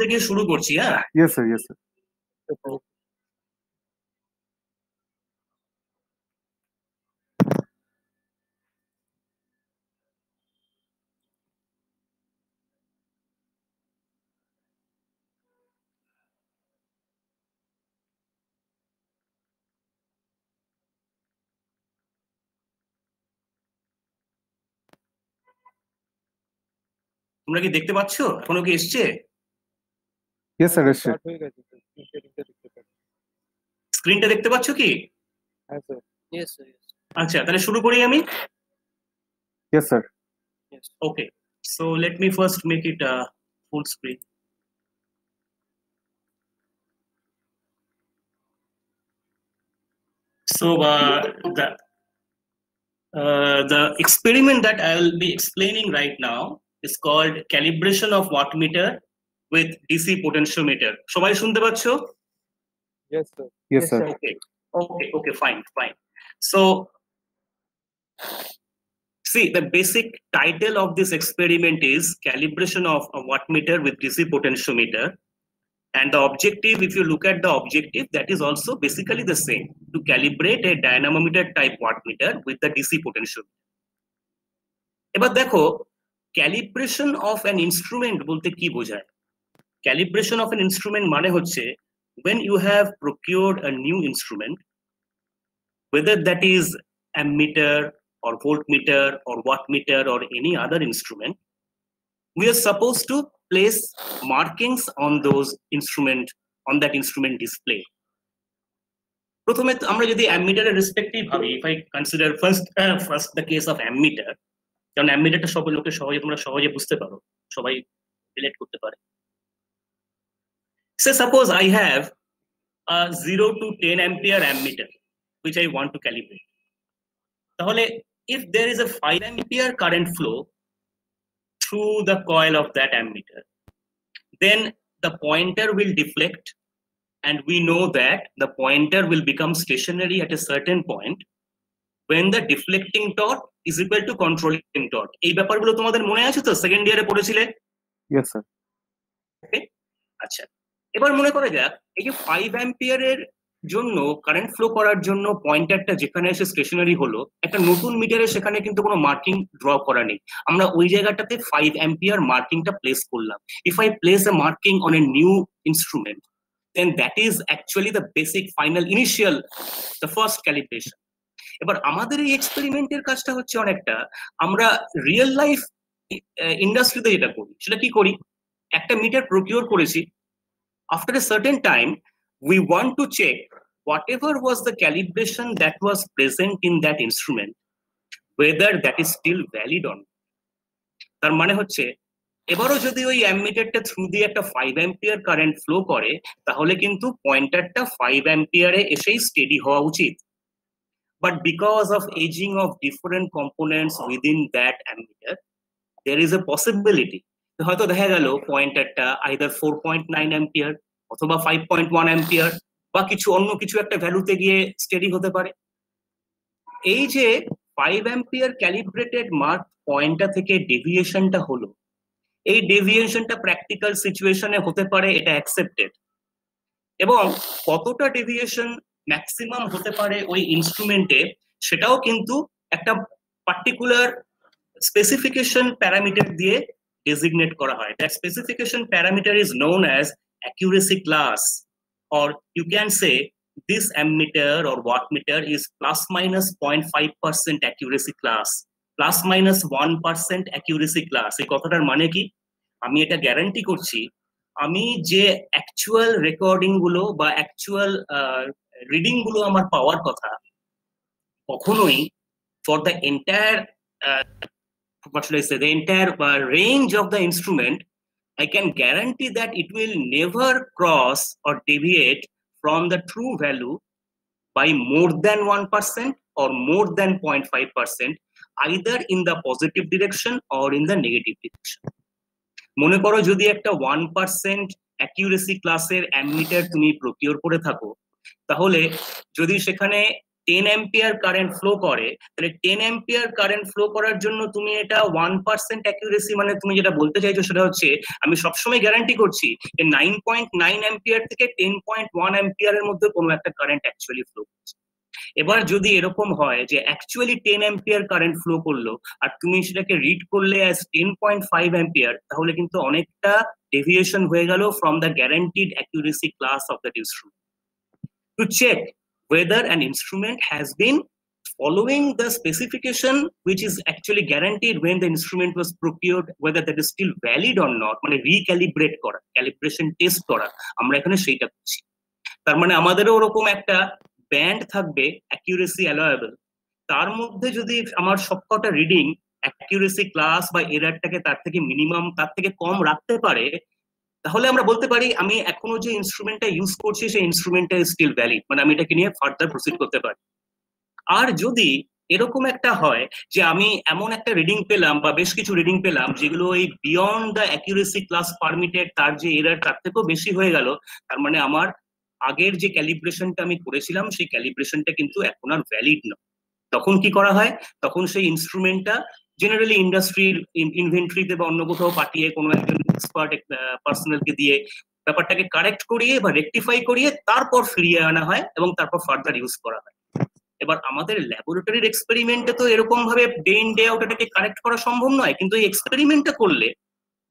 থেকে শুরু করছি। হ্যাঁ, Yes, sir. Yes, sir. তোমরা কি দেখতে পাচ্ছো? এখনো কি এসছে? Yes, sir. Yes, sir. স্ক্রিনটা দেখতে পাচ্ছো কি? হ্যাঁ স্যার। Yes, sir. Yes. আচ্ছা, তাহলে শুরু করি আমি। Yes, sir. Yes. Okay, so let me first make it full screen. So the experiment that I'll be explaining right now is called calibration of wattmeter with DC potentiometer. সবাই শুনতে পাচ্ছো? Yes, sir. Yes, sir. Okay, fine. So, see, the basic title of this experiment is calibration of a wattmeter with DC potentiometer. And the objective, if you look at the objective, that is also basically the same, to calibrate a dynamometer type wattmeter with the DC potentiometer. এবার দেখো, calibration of an instrument বলতে কি বোঝায়? Calibration of an instrument মানে হচ্ছে when you have procured a new instrument, whether that is ammeter or voltmeter or wattmeter or any other instrument, we are supposed to place markings on those instrument, on that instrument display. প্রথমে আমরা যদি অ্যামিটারের respective ভাবি, if I consider first the case of ammeter, কারণ অ্যামিটারটা সব লোকে সহজে বুঝতে পারো, সবাই রিলেট করতে পারে। Say suppose I have a 0 to 10 ampere ammeter which I want to calibrate. তাহলে if there is a 5 ampere current flow through the coil of that ammeter, then the pointer will deflect, and we know that the pointer will become stationary at a certain point when the deflecting torque is equal to controlling torque. এই ব্যাপারগুলো তোমাদের মনে আছে তো? Second ইয়ারে পড়েছিলে? Yes, sir. ওকে, আচ্ছা, এবার মনে করা যাক এই যে 5 অ্যাম্পিয়ারের জন্য কারেন্ট ফ্লো করার জন্য পয়েন্টারটা যেখানে এসে স্টেশনারি হলো, একটা নতুন মিটারে সেখানে কিন্তু কোনো মার্কিং ড্র করা নেই। আমরা ওই জায়গাটাতে 5 অ্যাম্পিয়ার মার্কিংটা প্লেস করলাম। If I place A marking on a new instrument, then that is actually the basic final initial, the first calibration. এবার আমাদের এই এক্সপেরিমেন্টের কাজটা হচ্ছে অনেকটা আমরা রিয়েল লাইফ ইন্ডাস্ট্রিতে যেটা করি সেটা কি করি, একটা মিটার প্রকিউর করেছি, after a certain time we want to check whatever was the calibration that was present in that instrument, whether that is still valid or not. তার মানে হচ্ছে এবারও যদি ওই অ্যামিটারটা থ্রু দিয়ে একটা 5 অ্যাম্পিয়ার কারেন্ট ফ্লো করে, তাহলে কিন্তু পয়েন্টারটা 5 অ্যাম্পিয়ারে এসেই স্টেডি হওয়া উচিত। But because of aging of different components within that ammeter, there is a possibility হয়তো দেখা গেল পয়েন্টারটা either 4.9 অ্যাম্পিয়ার অথবা 5.1 অ্যাম্পিয়ার বা অন্য কিছু একটা ভ্যালুতে গিয়ে স্টেডি হতে পারে। এই যে 5 অ্যাম্পিয়ার ক্যালিব্রেটেড মার্ক পয়েন্টটা থেকে ডেভিয়েশনটা হলো, এই ডেভিয়েশনটা প্র্যাকটিক্যাল সিচুয়েশনে হতে পারে, এটা অ্যাকসেপ্টেড, এবং কতটা ডেভিয়েশন ম্যাক্সিমাম হতে পারে ওই ইনস্ট্রুমেন্টে সেটাও কিন্তু একটা পার্টিকুলার স্পেসিফিকেশন প্যারামিটার দিয়ে ডেজিগনেট করা হয়। That specification parameter is known as accuracy class, or you can say this ammeter or wattmeter is plus minus 0.5% accuracy class, plus minus 1% accuracy class. এই কথাটার মানে কি? আমি এটা গ্যারান্টি করছি আমি যে অ্যাকচুয়াল রেকর্ডিং গুলো বা অ্যাকচুয়াল রিডিং গুলো আমার পাওয়ার কথা, কখনোই for the entire what should I say, the entire range of the instrument, I can guarantee that it will never cross or deviate from the true value by more than 1% or more than 0.5%, either in the positive direction or in the negative direction. মনে করো যদি একটা 1% accuracy ক্লাসের ammeter তুমি procure করে থাকো, তাহলে যদি সেখানে 10 অ্যাম্পিয়ার কারেন্ট ফ্লো করে, তাহলে 10 অ্যাম্পিয়ার কারেন্ট ফ্লো করার জন্য তুমি এটা 1% অ্যাকিউরেসি, মানে তুমি যেটা বলতে চাইছো সেটা হচ্ছে আমি সবসময় গ্যারান্টি করছি যে 9.9 অ্যাম্পিয়ার থেকে 10.1 অ্যাম্পিয়ারের মধ্যে কোনো একটা কারেন্ট অ্যাকচুয়ালি ফ্লো করছে। এবার যদি এরকম হয় যে অ্যাকচুয়ালি 10 অ্যাম্পিয়ার কারেন্ট ফ্লো করলো আর তুমি সেটাকে রিড করলে অ্যাজ 10.5 অ্যাম্পিয়ার, তাহলে কিন্তু অনেকটা ডেভিয়েশন হয়ে গেল from the guaranteed accuracy class of that instrument. To check whether an instrument has been following the specification which is actually guaranteed when the instrument was procured, whether that is still valid or not, মানে recalibrate করা, calibration test করা, আমরা এখানে সেইটা করছি। তার মানে আমাদেরও ওরকম একটা ব্যান্ড থাকবে অ্যাকিউরেসি অ্যালায়েবল, তার মধ্যে যদি আমার সবকটা রিডিং অ্যাকিউরেসি ক্লাস বা এরারটাকে তার থেকে মিনিমাম, তার থেকে কম রাখতে পারে, তাহলে আমরা বলতে পারি আমি এখনো যে ইনস্ট্রুমেন্টটা ইউজ করছি সেই ইনস্ট্রুমেন্টটা স্টিল ভ্যালিড, মানে আমি এটাকে নিয়ে ফার্দার প্রসিড করতে পারি। আর যদি এরকম একটা হয় যে আমি এমন একটা রিডিং পেলাম বা বেশ কিছু রিডিং পেলাম যেগুলো এই beyond the accuracy class permitted, তার যে এরার তার থেকেও বেশি হয়ে গেল, তার মানে আমার আগের যে ক্যালিব্রেশনটা আমি করেছিলাম সেই ক্যালিব্রেশনটা কিন্তু এখন আর ভ্যালিড নয়। তখন কি করা হয়, তখন সেই ইনস্ট্রুমেন্টটা জেনারেলি ইন্ডাস্ট্রির ইনভেন্টরিতে বা অন্য কোথাও পাঠিয়ে কোনো একজন এক্সপার্ট পার্সোনালকে দিয়ে ব্যাপারটাকে কারেক্ট করিয়ে বা রেকটিফাই করিয়ে তারপর ফিরিয়ে আনা হয় এবং তারপর ফার্দার ইউজ করা হয়। এবার আমাদের ল্যাবরেটরির এক্সপেরিমেন্টে তো এরকম ভাবে ডে ইন ডে আউট এটাকে কারেক্ট করা সম্ভব নয়, কিন্তু এই এক্সপেরিমেন্টটা করলে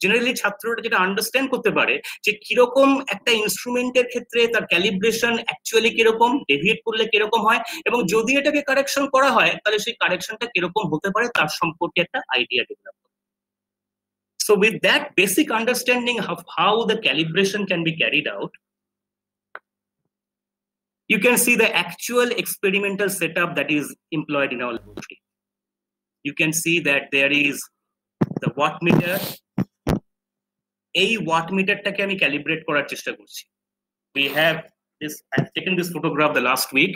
জেনারেলি ছাত্ররা যেটা আন্ডারস্ট্যান্ড করতে পারে যে কিরকম একটা ইনস্ট্রুমেন্টের ক্ষেত্রে তার ক্যালিব্রেশন অ্যাকচুয়ালি কিরকম, ডেভিয়েট করলে কিরকম হয়, এবং যদি এটাকে কারেকশন করা হয় তাহলে সেই কারেকশনটা কিরকম হতে পারে তার সম্পর্কে একটা আইডিয়া ডেভেলপ করে। So with that basic understanding of how the calibration can be carried out, you can see the actual experimental setup that is employed in our laboratory. You can see that there is the wattmeter. এই ওয়াটমিটারটাকে আমি calibrate করার চেষ্টা করছি। We have this, I've taken this photograph the last week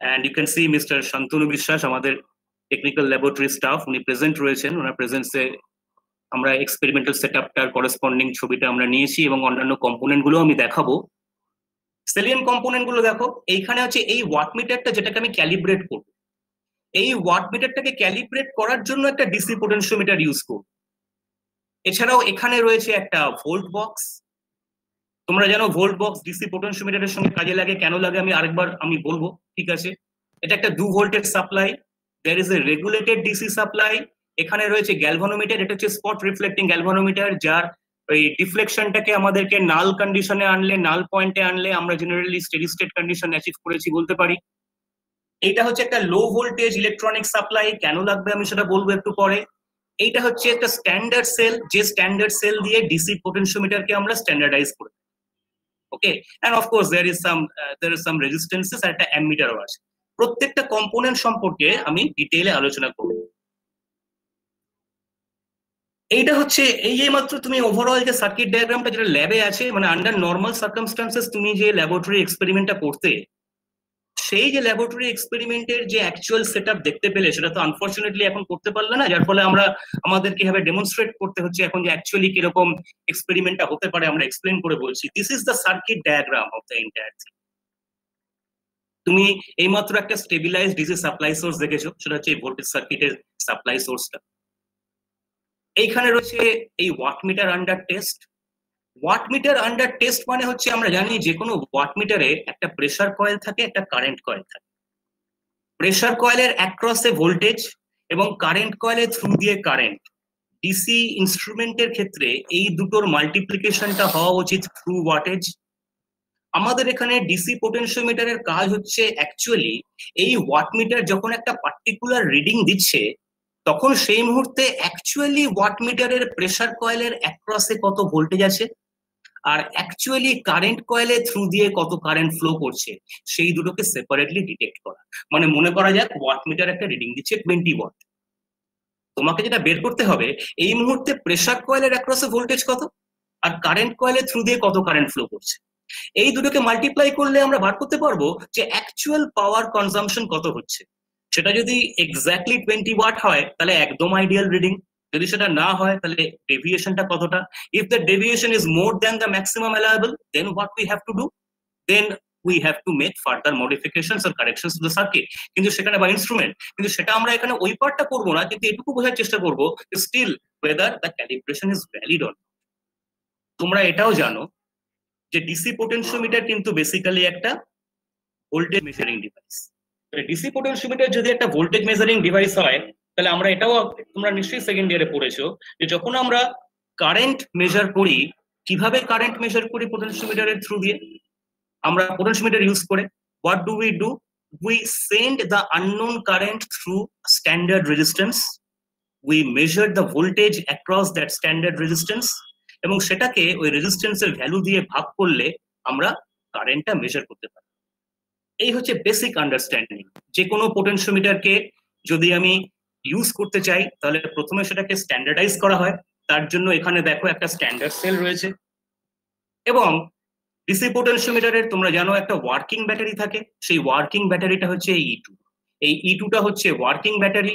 and you can see Mr. Shantanu Biswas, আমাদের technical laboratory staff, উনি present রয়েছেন। ওনার প্রেজেন্সে আমরা experimental সেটআপটার corresponding ছবিটা আমরা নিয়েছি এবং অন্যান্য কম্পোনেন্ট গুলো আমি দেখাবো। সেলিয়েন্ট কম্পোনেন্ট গুলো দেখো, এইখানে হচ্ছে এই ওয়াটমিটারটা যেটাকে আমি ক্যালিব্রেট করব। এই ওয়াটমিটারটাকে ক্যালিব্রেট করার জন্য একটা ডিসি পোটেনশিওমিটার ইউজ করব। এছাড়াও এখানে রয়েছে একটা ভোল্ট বক্স। তোমরা জানো ভোল্ট বক্স ডিসি পোটেনশিওমিটারের সঙ্গে কাজে লাগে, কেন লাগে আমি আরেকবার আমি বলবো, ঠিক আছে? এটা একটা 2 ভোল্টের supply, there is a regulated DC supply. এখানে রয়েছে গ্যালভানোমিটার, এটা হচ্ছে স্পট রিফ্লেক্টিং গ্যালভানোমিটার, যার ওই ডিফ্লেকশনটাকে আমাদেরকে নাল কন্ডিশনে আনলে, নাল পয়েন্টে আনলে আমরা generally steady state condition achieve করেছি বলতে পারি। এইটা হচ্ছে একটা লো ভোল্টেজ ইলেকট্রনিক সাপ্লাই, কেন লাগবে আমি সেটা বলবো একটু পরে। এইটা হচ্ছে একটা স্ট্যান্ডার্ড সেল, যে স্ট্যান্ডার্ড সেল দিয়ে ডিসি পোটেনশিওমিটারকে আমরা স্ট্যান্ডার্ডাইজ করি। Okay, and of course there is some resistances আর একটা অ্যামিটারও আছে। প্রত্যেকটা কম্পোনেন্ট সম্পর্কে আমি ডিটেইলে আলোচনা করব। এইটা হচ্ছে এই মাত্র তুমি ওভারঅল যে সার্কিট ডায়াগ্রামটা যেটা ল্যাবে আছে, মানে আন্ডার নর্মাল সার্কামস্টান্সেস তুমি যে ল্যাবরেটরি এক্সপেরিমেন্টটা করতে, সেই যে ল্যাবরেটরি এক্সপেরিমেন্টের যে অ্যাকচুয়াল সেটআপ দেখতে পেলে সেটা তো আনফরচুনেটলি এখন করতে পারলে না, যার ফলে আমাদের কিভাবে ডেমনস্ট্রেট করতে হচ্ছে এখন যে অ্যাকচুয়ালি কিরকম এক্সপেরিমেন্টটা হতে পারে আমরা এক্সপ্লেন করে বলছি। This is the circuit diagram of the entire thing. তুমি এইমাত্র একটা স্টেবিলাইজড ডিসি সাপ্লাই সোর্স দেখেছো, সেটা হচ্ছে এই ভোল্টেজ সার্কিটের সাপ্লাই সোর্সটা। এইখানে রয়েছে এই wattmeter under test. Wattmeter under test মানে হচ্ছে আমরা জানি যে কোনো ওয়াটমিটারে একটা প্রেসার কয়েল থাকে, একটা কারেন্ট কয়েল থাকে। প্রেসার কয়েলের অ্যাক্রসে ভোল্টেজ এবং কারেন্ট কয়েলের থ্রু দিয়ে কারেন্ট। ডিসি ইনস্ট্রুমেন্টের ক্ষেত্রে এই দুটোর মাল্টিপ্লিকেশনটা হওয়া উচিত থ্রু ওয়াটেজ। আমাদের এখানে ডিসি পোটেনশিওমিটারের কাজ হচ্ছে অ্যাকচুয়ালি এই ওয়াটমিটার যখন একটা পার্টিকুলার রিডিং দিচ্ছে তখন সেই মুহূর্তে অ্যাকচুয়ালি ওয়াটমিটারের প্রেসার কয়েলের অ্যাক্রসে কত ভোল্টেজ আছে আর অ্যাকচুয়ালি কারেন্ট কয়েলের থ্রু দিয়ে কত কারেন্ট ফ্লো করছে সেই দুটোকে সেপারেটলি ডিটেক্ট করা। মানে মনে করা যাক ওয়াটমিটার একটা রিডিং দিচ্ছে 20 ওয়াট, তোমাকে যেটা বের করতে হবে এই মুহূর্তে প্রেসার কয়েলের অ্যাক্রসে ভোল্টেজ কত আর কারেন্ট কয়েলের থ্রু দিয়ে কত কারেন্ট ফ্লো করছে। এই দুটোকে মাল্টিপ্লাই করলে আমরা বার করতে পারবো যে অ্যাকচুয়াল পাওয়ার কনজাম্পশন কত হচ্ছে। সেটা যদি এক্স্যাক্টলি 20 ওয়াট হয় তাহলে একদম আইডিয়াল রিডিং, যদি সেটা না হয় তাহলে ডেভিয়েশনটা কতটা। If the deviation is more than the maximum allowable, then what we have to do, then we have to make further modifications or corrections to the circuit, কিন্তু সেখানে বা ইনস্ট্রুমেন্ট, কিন্তু সেটা আমরা এখানে ওই পার্টটা করবো না, কিন্তু এটুকু বোঝার চেষ্টা করবো still whether the calibration is valid or not. তোমরা এটাও জানো যে ডিসি পোটেনশিওমিটার কিন্তু বেসিক্যালি একটা voltage measuring device. DC potentiometer যদি একটা ভোল্টেজ মেজারিং ডিভাইস হয়, তাহলে আমরা এটাও, তোমরা নিশ্চয়ই সেকেন্ড ইয়ারে পড়েছো যে যখন আমরা কারেন্ট মেজার করি, কিভাবে কারেন্ট মেজার করি পোটেনশিওমিটারের থ্রু দিয়ে, আমরা পোটেনশিওমিটার ইউজ করে what do? We send the unknown current through standard resistance, we measure the voltage across that standard resistance, এবং সেটাকে ওই রেজিস্ট্যান্সের ভ্যালু দিয়ে ভাগ করলে আমরা কারেন্টটা মেজার করতে পারি। এই হচ্ছে বেসিক আন্ডারস্ট্যান্ডিং। যে কোনো পোটেনশিওমিটারকে যদি আমি ইউজ করতে চাই, তাহলে প্রথমে সেটাকে স্ট্যান্ডার্ডাইজ করা হয়। তার জন্য এখানে দেখো একটা স্ট্যান্ডার্ড সেল রয়েছে, এবং ডিসি পোটেনশিওমিটারের তোমরা জানো একটা ওয়ার্কিং ব্যাটারি থাকে। সেই ওয়ার্কিং ব্যাটারিটা হচ্ছে E2। এই E2টা হচ্ছে ওয়ার্কিং ব্যাটারি।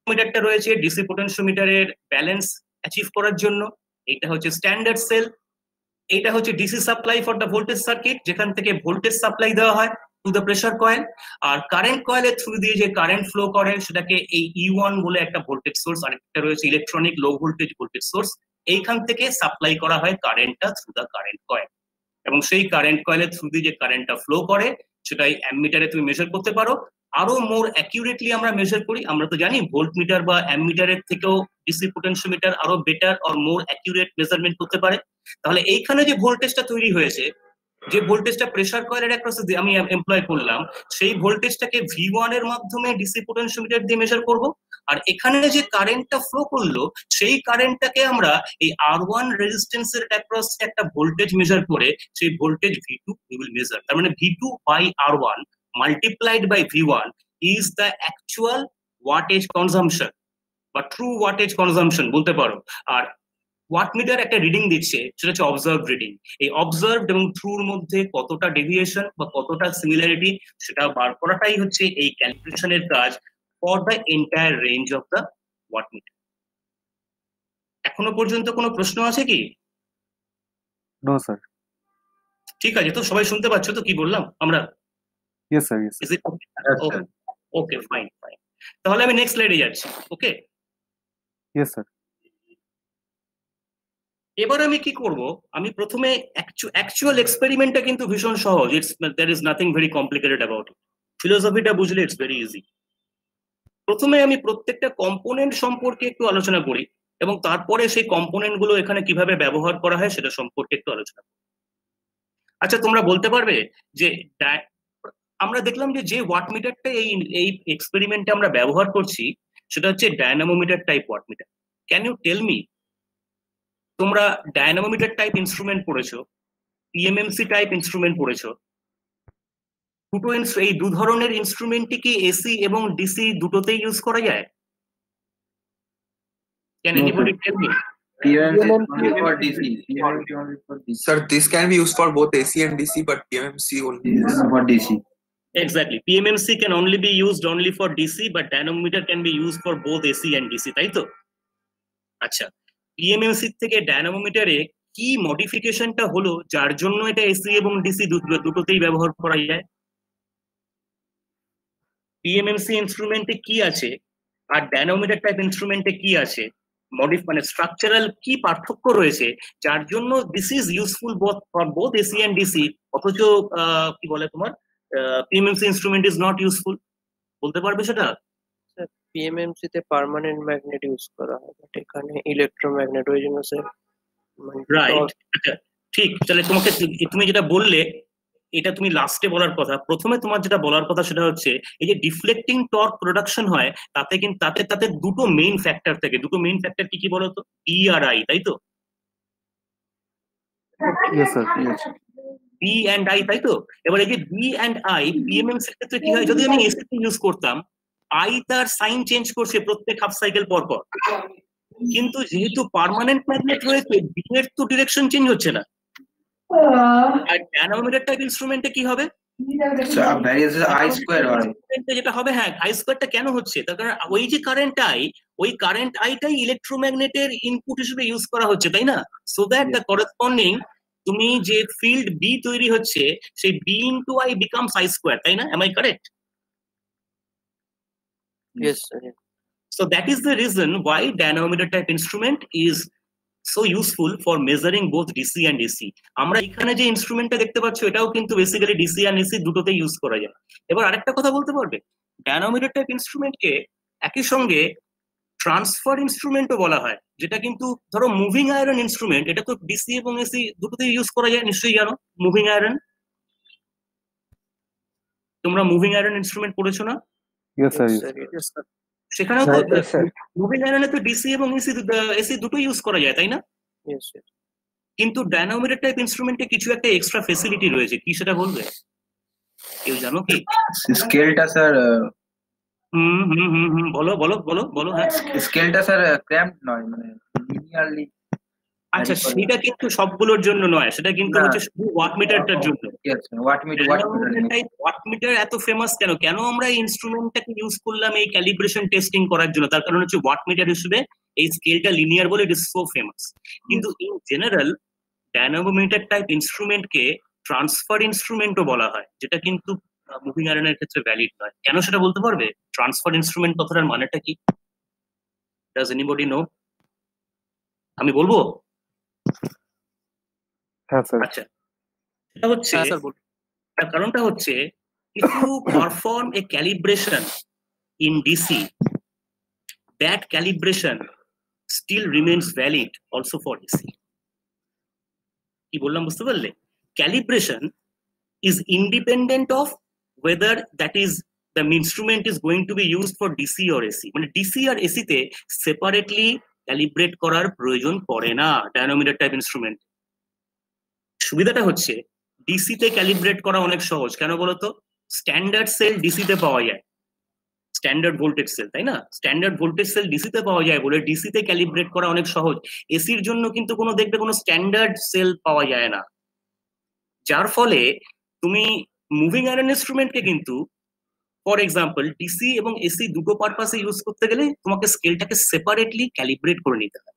মিটারটা রয়েছে ডিসি পোটেনশিওমিটারের ব্যালেন্স অ্যাচিভ করার জন্য। এটা হচ্ছে স্ট্যান্ডার্ড সেল। এটা হচ্ছে DC supply for the voltage circuit, যেখান থেকে ভোল্টেজ সাপ্লাই দেওয়া হয় টু দ্য প্রেসার কয়েল। আর কারেন্ট কয়েলের থ্রু দিয়ে যে কারেন্ট ফ্লো করে সেটাকে এই E1 বলে একটা ভোল্টেজ সোর্স, আর একটা রয়েছে electronic low voltage voltage source. এইখান থেকে সাপ্লাই করা হয় কারেন্টটা থ্রু দ্য কারেন্ট কয়েল, এবং সেই কারেন্ট কয়েলের থ্রু দিয়ে যে কারেন্টটা ফ্লো করে সেটাই অ্যামমিটারে তুমি মেজার করতে পারো। আরো মোর অ্যাকিউরেটলি আমরা মেজার করি। আমরা তো জানি ভোল্ট মিটার বা অ্যামমিটারের থেকেও ডিসি পোটেনশিওমিটার আরো better or more accurate measurement করতে পারে। তাহলে এইখানে যে ভোল্টেজটা তৈরি হয়েছে, যে ভোল্টেজটা প্রেসার কয়েলের অ্যাক্রসে আমি এমপ্লয় করলাম, সেই ভোল্টেজটাকে V1 এর মাধ্যমে ডিসি পোটেনশিওমিটার দিয়ে মেজার করব। আর এখানে যে কারেন্টটা ফ্লো করলো, সেই কারেন্টটাকে আমরা এই R1 রেজিস্ট্যান্সের অ্যাক্রসে একটা ভোল্টেজ মেজার করে সেই voltage V2 we will measure। তার মানে V2 by R1 multiplied by V1 is the actual wattage consumption বা ট্রু ওয়াটেজ কনজাম্পশন বলতে পারো। আর ওয়াটমিটার একটা রিডিং দিচ্ছে, সেটা হচ্ছে অবজার্ভ রিডিং। এই অবজার্ভড এবং ট্রুর মধ্যে কতটা ডেভিয়েশন বা কতটা সিমিলারিটি, সেটা বার করাটাই হচ্ছে এই ক্যালিব্রেশনের কাজ for the entire range of the wattmeter. এখনো পর্যন্ত কোনো প্রশ্ন আছে কি? No sir. ঠিক আছে, তো সবাই শুনতে পাচ্ছ তো কি বললাম আমরা? Yes sir, yes. Is it okay? Okay, fine fine. তাহলে আমি নেক্সট স্লাইডে যাচ্ছি। ওকে, ইয়েস স্যার। এবার আমি কি করব, আমি প্রথমে অ্যাকচুয়াল এক্সপেরিমেন্টটা কিন্তু ভীষণ সহজ। There is nothing very complicated about it. ফিলোসফিটা বুঝলে ইটস ভেরি ইজি। প্রথমে আমি প্রত্যেকটা কম্পোনেন্ট সম্পর্কে একটু আলোচনা করি, এবং তারপরে সেই কম্পোনেন্ট গুলো এখানে কিভাবে ব্যবহার করা হয় সেটা সম্পর্কে একটু আলোচনা করি। আচ্ছা, তোমরা বলতে পারবে যে আমরা দেখলাম যে ওয়াটমিটারটা এই এক্সপেরিমেন্টে আমরা ব্যবহার করছি সেটা হচ্ছে dynamometer type wattmeter. Can you tell me, তোমরা ডায়নামোমিটার টাইপ ইনস্ট্রুমেন্ট পড়েছো, পিএমএমসি টাইপ ইনস্ট্রুমেন্ট পড়েছো। এই দু ধরনের ইনস্ট্রুমেন্টই কি এসি এবং ডিসি দুটোতেই ইউজ করা যায়? Can anybody tell me? PMMC is only for DC. Sir, this can be used for both AC and DC, but PMMC only is For DC. Exactly. PMMC can only be used only for DC, but dynamometer can be used for both AC and DC, তাই তো? আচ্ছা, PMMC থেকে ডায়নামোমিটারে কি মডিফিকেশনটা হলো যার জন্য এটা AC এবং ডিসি দুটোতেই ব্যবহার করা যায়? PMMC ইনস্ট্রুমেন্টে কি আছে আর ডায়নামোমিটার টাইপ ইনস্ট্রুমেন্টে কি আছে, মানে স্ট্রাকচারাল কি পার্থক্য রয়েছে যার জন্য this is useful for both AC and DC, অথচ কি বলে তোমার PMMC instrument is not useful? বলতে পারবে সেটা? PMMC তে পার্মানেন্ট ম্যাগনেট ইউজ করা হয়, বাট এখানে ইলেকট্রোম্যাগনেট, ওই জন্য স্যার। রাইট, আচ্ছা ঠিক। তাহলে তোমাকে, তুমি যেটা বললে এটা তুমি লাস্টে বলার কথা, প্রথমে তোমার যেটা বলার কথা সেটা হচ্ছে এই যে ডিফ্লেক্টিং টর্ক প্রোডাকশন হয় তাতে কিন্তু তাতে দুটো মেইন ফ্যাক্টর থাকে। দুটো মেইন ফ্যাক্টর কি কি বলতো? ডি আর আই, তাই তো? Yes sir, yes. B and I, তাই তো? এবার এই যে বি অ্যান্ড আই পিএমএমসি এর ক্ষেত্রে কি হয়, যদি আমি এসি ইউজ করতাম, আই তার সাইন চেঞ্জ করছে প্রত্যেক হাফ সাইকেল পর পর, কিন্তু যেহেতু পার্মানেন্ট ম্যাগনেট রয়েছে বি এর তো ডিরেকশন চেঞ্জ হচ্ছে না। আর ডায়নামোমিটার টাইপ ইনস্ট্রুমেন্টে কি হবে? So varies I square or যেটা হবে, হ্যাঁ, আই স্কোয়ারটা কেন হচ্ছে? তার কারণ ওই যে কারেন্ট আই, ওই কারেন্ট আইটাই ইলেকট্রোম্যাগনেটের ইনপুট হিসেবে ইউজ করা হচ্ছে, তাই না? সো দ্যাট দ্য করেসপন্ডিং তুমি যে ফিল্ড বি তৈরি হচ্ছে সেই B into I becomes I square, তাই না? Am I correct? Yes, sir. Yes. So that is the reason why dynamometer type instrument is so useful for measuring both DC and AC. আমরা এখানে যে ইনস্ট্রুমেন্টটা দেখতে পাচ্ছ এটাও কিন্তু বেসিক্যালি ডিসি আর AC দুটোতে ইউজ করা যায়। এবার আরেকটা কথা বলতে পারবে, ডায়নামোমিটার টাইপ ইনস্ট্রুমেন্টকে একই সঙ্গে ট্রান্সফার ইনস্ট্রুমেন্টও বলা হয়, যেটা কিন্তু ধরো মুভিং আয়রন ইনস্ট্রুমেন্ট, এটা তো ডিসি এবং এসি দুটোতে ইউজ করা যায়, নিশ্চয়ই জানো মুভিং আয়রন। তোমরা মুভিং আয়রন ইনস্ট্রুমেন্ট পড়েছো না? Yes, sir. Yes, Yes. sir. Yes, sir. সেখানেও তো Yes, sir. মুভিং আয়রনে তো ডিসি এবং এসি দুটো ইউজ করা যায়, তাই না? Yes, sir. কিন্তু ডায়নামোমিটার টাইপ ইনস্ট্রুমেন্টে কিছু একটা এক্সট্রা ফেসিলিটি রয়েছে, কি সেটা বলবে? কেউ জানো কি? স্কেলটা স্যার বলো বলো বলো বলো। হ্যাঁ, স্কেলটা স্যার ক্র্যাম্পড নয়, মানে লিনিয়ারলি। আচ্ছা সেটা কিন্তু সবগুলোর জন্য নয়, সেটা কিন্তু না। হচ্ছে শুধু ওয়াটমিটারটার জন্য। ওয়াটমিটার এত ফেমাস কেন? কেন আমরা এই ইনস্ট্রুমেন্টটাকে ইউজ করলাম এই ক্যালিব্রেশন টেস্টিং করার জন্য? তার কারণ হচ্ছে ওয়াটমিটার হিসেবে এই স্কেলটা লিনিয়ার বলে ইট ইজ সো ফেমাস। কিন্তু ইন জেনারেল ডায়নামোমিটার টাইপ ইনস্ট্রুমেন্টকে ট্রান্সফার ইনস্ট্রুমেন্টও বলা হয়, যেটা কিন্তু মুভিং আয়রনের ক্ষেত্রে ভ্যালিড নয়। কেন সেটা বলতে পারবে? ট্রান্সফার ইনস্ট্রুমেন্ট কথাটার মানেটা কি? Does anybody know? আমি বলবো? হ্যাঁ স্যার। আচ্ছা, সেটা হচ্ছে হ্যাঁ স্যার বলুন। তার কারণটা হচ্ছে if you perform a calibration in DC, that calibration still remains valid also for DC. কি বললাম বুঝতে পারলে? Calibration is independent of whether that is the instrument is going to be used for DC or AC. মানে DC আর AC তে separately calibrate করার প্রয়োজন পড়ে না ডায়নামোমিটার টাইপ ইনস্ট্রুমেন্ট। সুবিধাটা হচ্ছে ডিসি তে ক্যালিব্রেট করা অনেক সহজ। কেন বলতো? স্ট্যান্ডার্ড সেল ডিসি তে পাওয়া যায়, স্ট্যান্ডার্ড ভোল্টেজ সেল, তাই না? স্ট্যান্ডার্ড ভোল্টেজ সেল ডিসি তে পাওয়া যায় বলে ডিসি তে ক্যালিব্রেট করা অনেক সহজ। এসির জন্য কিন্তু কোনো দেখবে কোনো স্ট্যান্ডার্ড সেল পাওয়া যায় না, যার ফলে তুমি মুভিং আয়রন ইনস্ট্রুমেন্টকে কিন্তু ফর এক্সাম্পল ডিসি এবং এসি দুটো পারপাসে ইউজ করতে গেলে তোমাকে স্কেলটাকে সেপারেটলি ক্যালিব্রেট করে নিতে হয়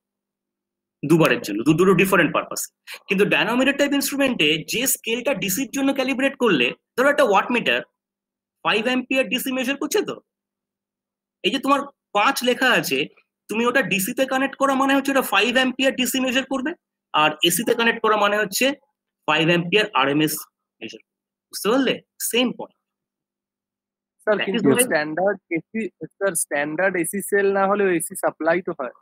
দুবারের জন্য, দুটো ডিফারেন্ট পারপাস। কিন্তু ডায়নামোমিটার টাইপ ইনস্ট্রুমেন্টে যে স্কেলটা ডিসির জন্য ক্যালিব্রেট করলে, ধরো একটা ওয়াটমিটার 5 অ্যাম্পিয়ার ডিসি মেজার করছে, তো এই যে তোমার 5 লেখা আছে, তুমি ওটা ডিসি তে কানেক্ট করা মানে হচ্ছে ওটা 5 অ্যাম্পিয়ার ডিসি মেজার করবে, আর এসি তে কানেক্ট করা মানে হচ্ছে 5 অ্যাম্পিয়ার আরএমএস মেজার। বুঝতে পারলে? Same point. স্যার That কিন্তু is why- standard AC, sir standard AC cell না হলেও এসি সাপ্লাই তো হয়।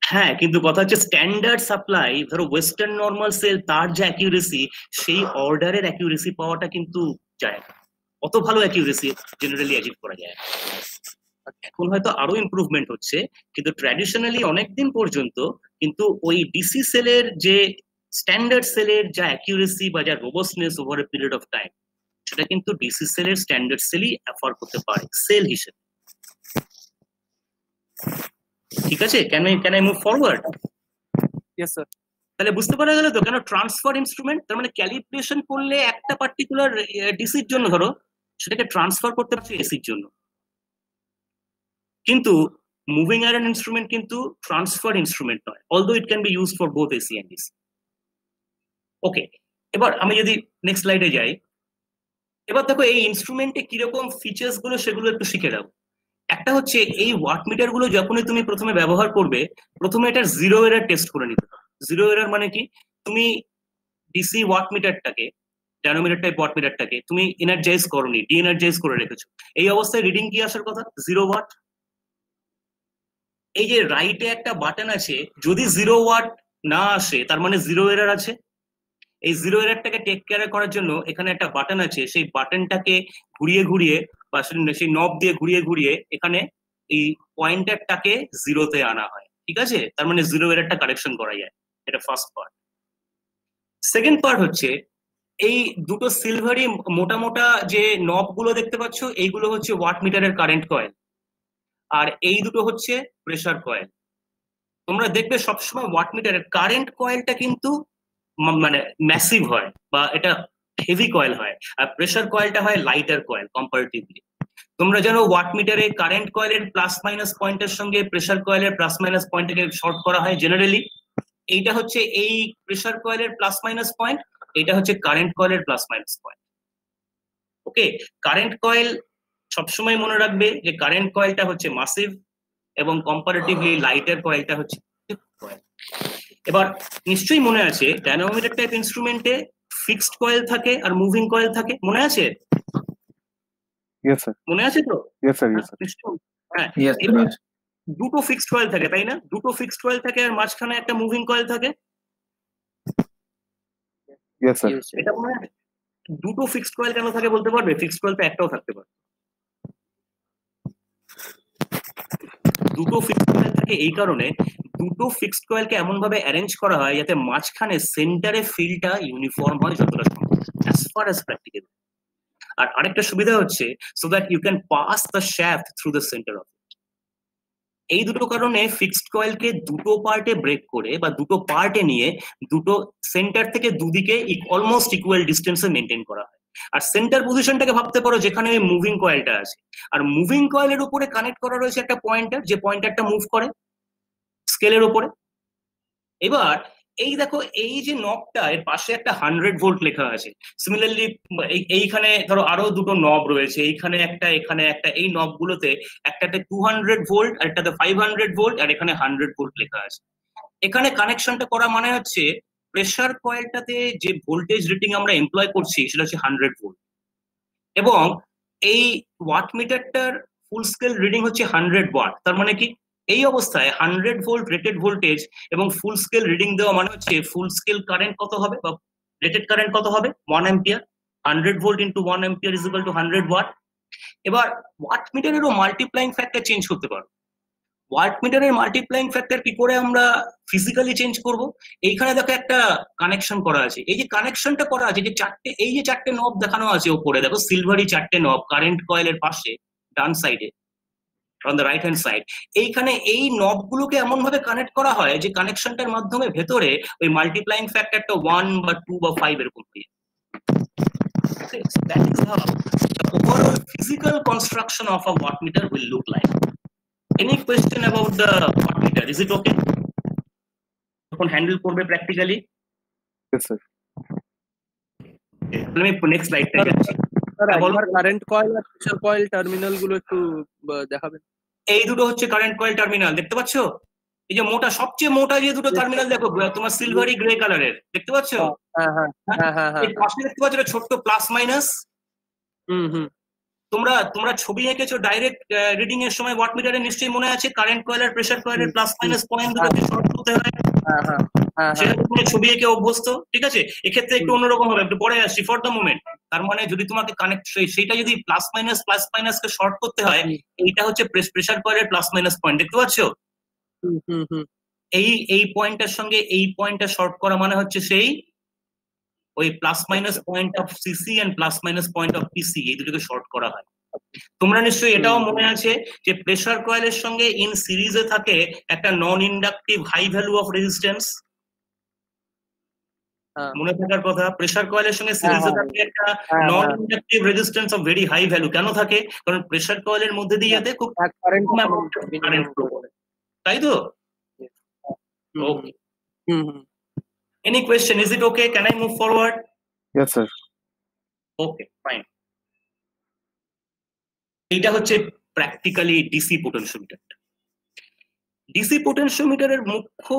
হ্যাঁ, কিন্তু কথা হচ্ছে স্ট্যান্ডার্ড সাপ্লাই, ধরো ওয়েস্টার্ন নর্মাল সেল, তার যে অ্যাকিউরেসি, সেই অর্ডারের অ্যাকিউরেসি পাওয়াটা কিন্তু যায় না, অত ভালো অ্যাকিউরেসি জেনারেলি অ্যাচিভ করা যায়। এখন হয়তো আরো ইমপ্রুভমেন্ট হচ্ছে, কিন্তু ট্র্যাডিশনালি অনেকদিন পর্যন্ত কিন্তু ওই ডিসি সেলের যে স্ট্যান্ডার্ড সেলের যা অ্যাকিউরেসি বা যা robustness over a period of time, সেটা কিন্তু ডিসি সেলের স্ট্যান্ডার্ড সেলই অ্যাফার করতে পারে সেল হিসেবে। ঠিক আছে? Can I move forward? Yes sir. তাহলে বুঝতে পারা গেল তো কেন ট্রান্সফার ইনস্ট্রুমেন্ট, তার মানে ক্যালিব্রেশন করলে একটা পার্টিকুলার ডিসির জন্য ধরো সেটাকে ট্রান্সফার করতে পারছে এসির জন্য। কিন্তু মুভিং আয়রন ইনস্ট্রুমেন্ট কিন্তু ট্রান্সফার ইনস্ট্রুমেন্ট নয়, although it can be use for both AC and DC. Okay, এবার আমি যদি নেক্সট স্লাইডে যাই, এবার দেখো এই ইনস্ট্রুমেন্টে কিরকম ফিচার্স গুলো সেগুলো একটু শিখে দাও। একটা হচ্ছে এই ওয়াটমিটার গুলো যখনই তুমি প্রথমে ব্যবহার করবে, প্রথমে এটা জিরো এরার টেস্ট করে নিতে হবে। জিরো এরার মানে কি? তুমি ডিসি ওয়াটমিটারটাকে, ডায়নামোমিটার টাইপ ওয়াটমিটারটাকে তুমি এনার্জাইজ করোনি, ডি এনার্জাইজ করে রেখেছো, এই অবস্থায় রিডিং কি আসার কথা? 0 ওয়াট। এই যে রাইটে একটা বাটন আছে, যদি 0 ওয়াট না আসে তার মানে জিরো এরার আছে। এই জিরো এরারটাকে টেক কেয়ার করার জন্য এখানে একটা বাটন আছে, সেই বাটনটাকে ঘুরিয়ে ঘুরিয়ে বা সেই নব দিয়ে ঘুরিয়ে ঘুরিয়ে এখানে এই পয়েন্টারটাকে জিরোতে আনা হয়। ঠিক আছে? তার মানে জিরো এরারটা কারেকশন করা যায়। এটা ফার্স্ট পার্ট। সেকেন্ড পার্ট হচ্ছে এই দুটো সিলভারি মোটা মোটা যে নব গুলো দেখতে পাচ্ছ, এইগুলো হচ্ছে ওয়াটমিটারের কারেন্ট কয়েল, আর এই দুটো হচ্ছে প্রেসার কয়েল। তোমরা দেখবে সবসময় ওয়াটমিটারের কারেন্ট কয়েলটা কিন্তু মানে ম্যাসিভ হয় বা এটা হেভি কয়েল হয়, আর প্রেসার কয়েলটা হয় লাইটার কয়েল কম্পারেটিভলি। তোমরা জানো ওয়াটমিটারে কারেন্ট কয়েলের প্লাস মাইনাস পয়েন্টের সঙ্গে প্রেসার কয়েলের প্লাস মাইনাস পয়েন্টকে শর্ট করা হয় জেনারেলি। এইটা হচ্ছে এই প্রেসার কয়েলের প্লাস মাইনাস পয়েন্ট, এইটা হচ্ছে কারেন্ট কয়েলের প্লাস মাইনাস পয়েন্ট। ওকে, কারেন্ট কয়েল সবসময় মনে রাখবে যে কারেন্ট কয়েলটা হচ্ছে মাসিভ এবং কম্পারেটিভলি লাইটের কয়েলটা হচ্ছে কয়েল। এবার নিশ্চয়ই মনে আছে ডায়নামোমিটার টাইপ ইনস্ট্রুমেন্টে ফিক্সড কয়েল থাকে আর মুভিং কয়েল থাকে, মনে আছে? Yes, sir. মনে আছে তো? Yes, sir. Yes, sir. নিশ্চয়ই। হ্যাঁ, Yes, sir. এবার দুটো ফিক্সড কয়েল থাকে তাই না? দুটো ফিক্সড কয়েল থাকে আর মাঝখানে একটা মুভিং কয়েল থাকে, Yes, sir. Yes, sir. এটা মনে আছে? দুটো ফিক্সড কয়েল কেন থাকে বলতে পারবে? ফিক্সড কয়েল তো একটাও থাকতে পারে। দুটো ফিক্সড কয়েল থাকে এই কারণে, দুটো ফিক্সড কয়েলকে এমন ভাবে অ্যারেঞ্জ করা হয় যাতে মাঝখানে সেন্টারে ফিল্ডটা ইউনিফর্ম হয় যতটা সম্ভব, অ্যাজ ফার অ্যাজ প্র্যাকটিক্যাল। আর আরেকটা সুবিধা হচ্ছে so that you can pass the shaft through the centre of it. এই দুটো কারণে ফিক্সড কয়েলকে দুটো পার্টে ব্রেক করে বা দুটো পার্টে নিয়ে দুটো সেন্টার থেকে দুদিকে অলমোস্ট ইকুয়াল ডিস্টেন্সে মেনটেন করা হয়। আর সেন্টার পজিশনটাকে ভাবতে পারো যেখানে ওই মুভিং কয়েলটা আছে, আর মুভিং কয়েলের উপরে কানেক্ট করা রয়েছে একটা পয়েন্টার, যে পয়েন্টারটা মুভ করে স্কেলের উপরে। এবার এই দেখো এই যে নবটা, এর পাশে একটা 100 ভোল্ট লেখা আছে। সিমিলারলি এইখানে ধরো আরো দুটো নব রয়েছে, এইখানে একটা, এখানে একটা। এই নবগুলোতে একটাতে 200 ভোল্ট আর একটাতে 500 ভোল্ট আর এখানে 100 ভোল্ট লেখা আছে। এখানে কানেকশনটা করা মানে হচ্ছে প্রেসার কয়েলটাতে যে ভোল্টেজ রেটিং আমরা এমপ্লয় করছি সেটা হচ্ছে 100 ভোল্ট, এবং এই ওয়াট মিটারটার ফুল স্কেল রিডিং হচ্ছে 100 ওয়াট। তার মানে কি এই অবস্থায় 100 ভোল্ট রেটেড ভোল্টেজ এবং ফুল স্কেল রিডিং দেওয়া মানে হচ্ছে ফুল স্কেল কারেন্ট কত হবে বা রেটেড কারেন্ট কত হবে? 1 ampere. 100 volt into 1 ampere is equal to 100 watt. এবার ওয়াট মিটারেরও মাল্টিপ্লাইং ফ্যাক্টর চেঞ্জ করতে পারো। ওয়াট মিটারের মাল্টিপ্লাইং ফ্যাক্টর কি করে আমরা ফিজিক্যালি চেঞ্জ করব? এইখানে দেখো একটা কানেকশন করা আছে। এই যে কানেকশনটা করা আছে, যে চারটে, এই যে চারটে নব দেখানো আছে ওপরে, দেখো সিলভারি চারটে নব কারেন্ট কয়েলের পাশে ডান সাইডে on the right hand side. এইখানে এই নবগুলোকে এমন ভাবে কানেক্ট করা হয় যে কানেকশনটার মাধ্যমে ভেতরে ওই মাল্টিপ্লাইং ফ্যাক্টরটা 1 বা 2 বা 5 এরকম হয়ে যায়। That is how the overall physical construction of a wattmeter will look like. Any question about the wattmeter? Is it okay? যখন হ্যান্ডেল করবে প্র্যাকটিক্যালি? Yes, sir. আমি নেক্সট স্লাইডটা যাচ্ছি। স্যার হ্যাঁ, বলো। একবার কারেন্ট কয়েল আর প্রেসার কয়েল টার্মিনাল গুলো একটু দেখাবেন। এই দুটো হচ্ছে কারেন্ট কয়েল টার্মিনাল, দেখতে পাচ্ছো? এই যে মোটা, সবচেয়ে মোটা যে দুটো টার্মিনাল দেখো তোমার সিলভারি গ্রে কালারের, দেখতে পাচ্ছো? হ্যাঁ হ্যাঁ হ্যাঁ হ্যাঁ হ্যাঁ। এই পাশে দেখতে পাচ্ছো একটা ছোট্ট প্লাস মাইনাস। হুম হুম। তোমরা ছবি এঁকেছো ডাইরেক্ট রিডিং এর সময় ওয়াটমিটারে, নিশ্চয়ই মনে আছে কারেন্ট কয়েল আর প্রেসার কয়েলের প্লাস মাইনাস পয়েন্ট দুটোকে শর্ট করতে হয়। হ্যাঁ হ্যাঁ হ্যাঁ। সেটা তুমি ছবি এঁকে অভ্যস্ত, ঠিক আছে? এক্ষেত্রে একটু অন্যরকম হবে, একটু পরে আসছি। ফর দ্য মোমেন্ট তার মানে যদি তোমাকে কানেক্ট, সেইটা যদি প্লাস মাইনাস কে শর্ট করতে হয়, এইটা হচ্ছে প্রেসার কয়েলের প্লাস মাইনাস পয়েন্ট, দেখতে পাচ্ছো? হুম হুম হুম। এই পয়েন্টটার সঙ্গে এই পয়েন্টটা শর্ট করা মানে হচ্ছে সেই ওই plus minus point of CC and plus minus point of PC, এই দুটোকে শর্ট করা হয়। তোমরা নিশ্চয়ই এটাও মনে আছে যে প্রেসার কয়েলের সঙ্গে ইন সিরিজে থাকে একটা non inductive high value of resistance, মনে থাকার কথা। প্রেসার কয়েলের সঙ্গে সিরিজে থাকে একটা non inductive resistance of very high value. কেন থাকে? কারণ প্রেসার কয়েলের মধ্যে দিয়ে যাতে খুব কারেন্ট কারেন্ট ফ্লো করে, তাই তো? Okay, hmm hmm. Any question? Is it okay? Can I move forward? Yes, sir. Okay, fine. এইটা হচ্ছে প্র্যাকটিক্যালি ডিসি পোটেনশিওমিটার। ডিসি পোটেনশিওমিটারের মুখ্য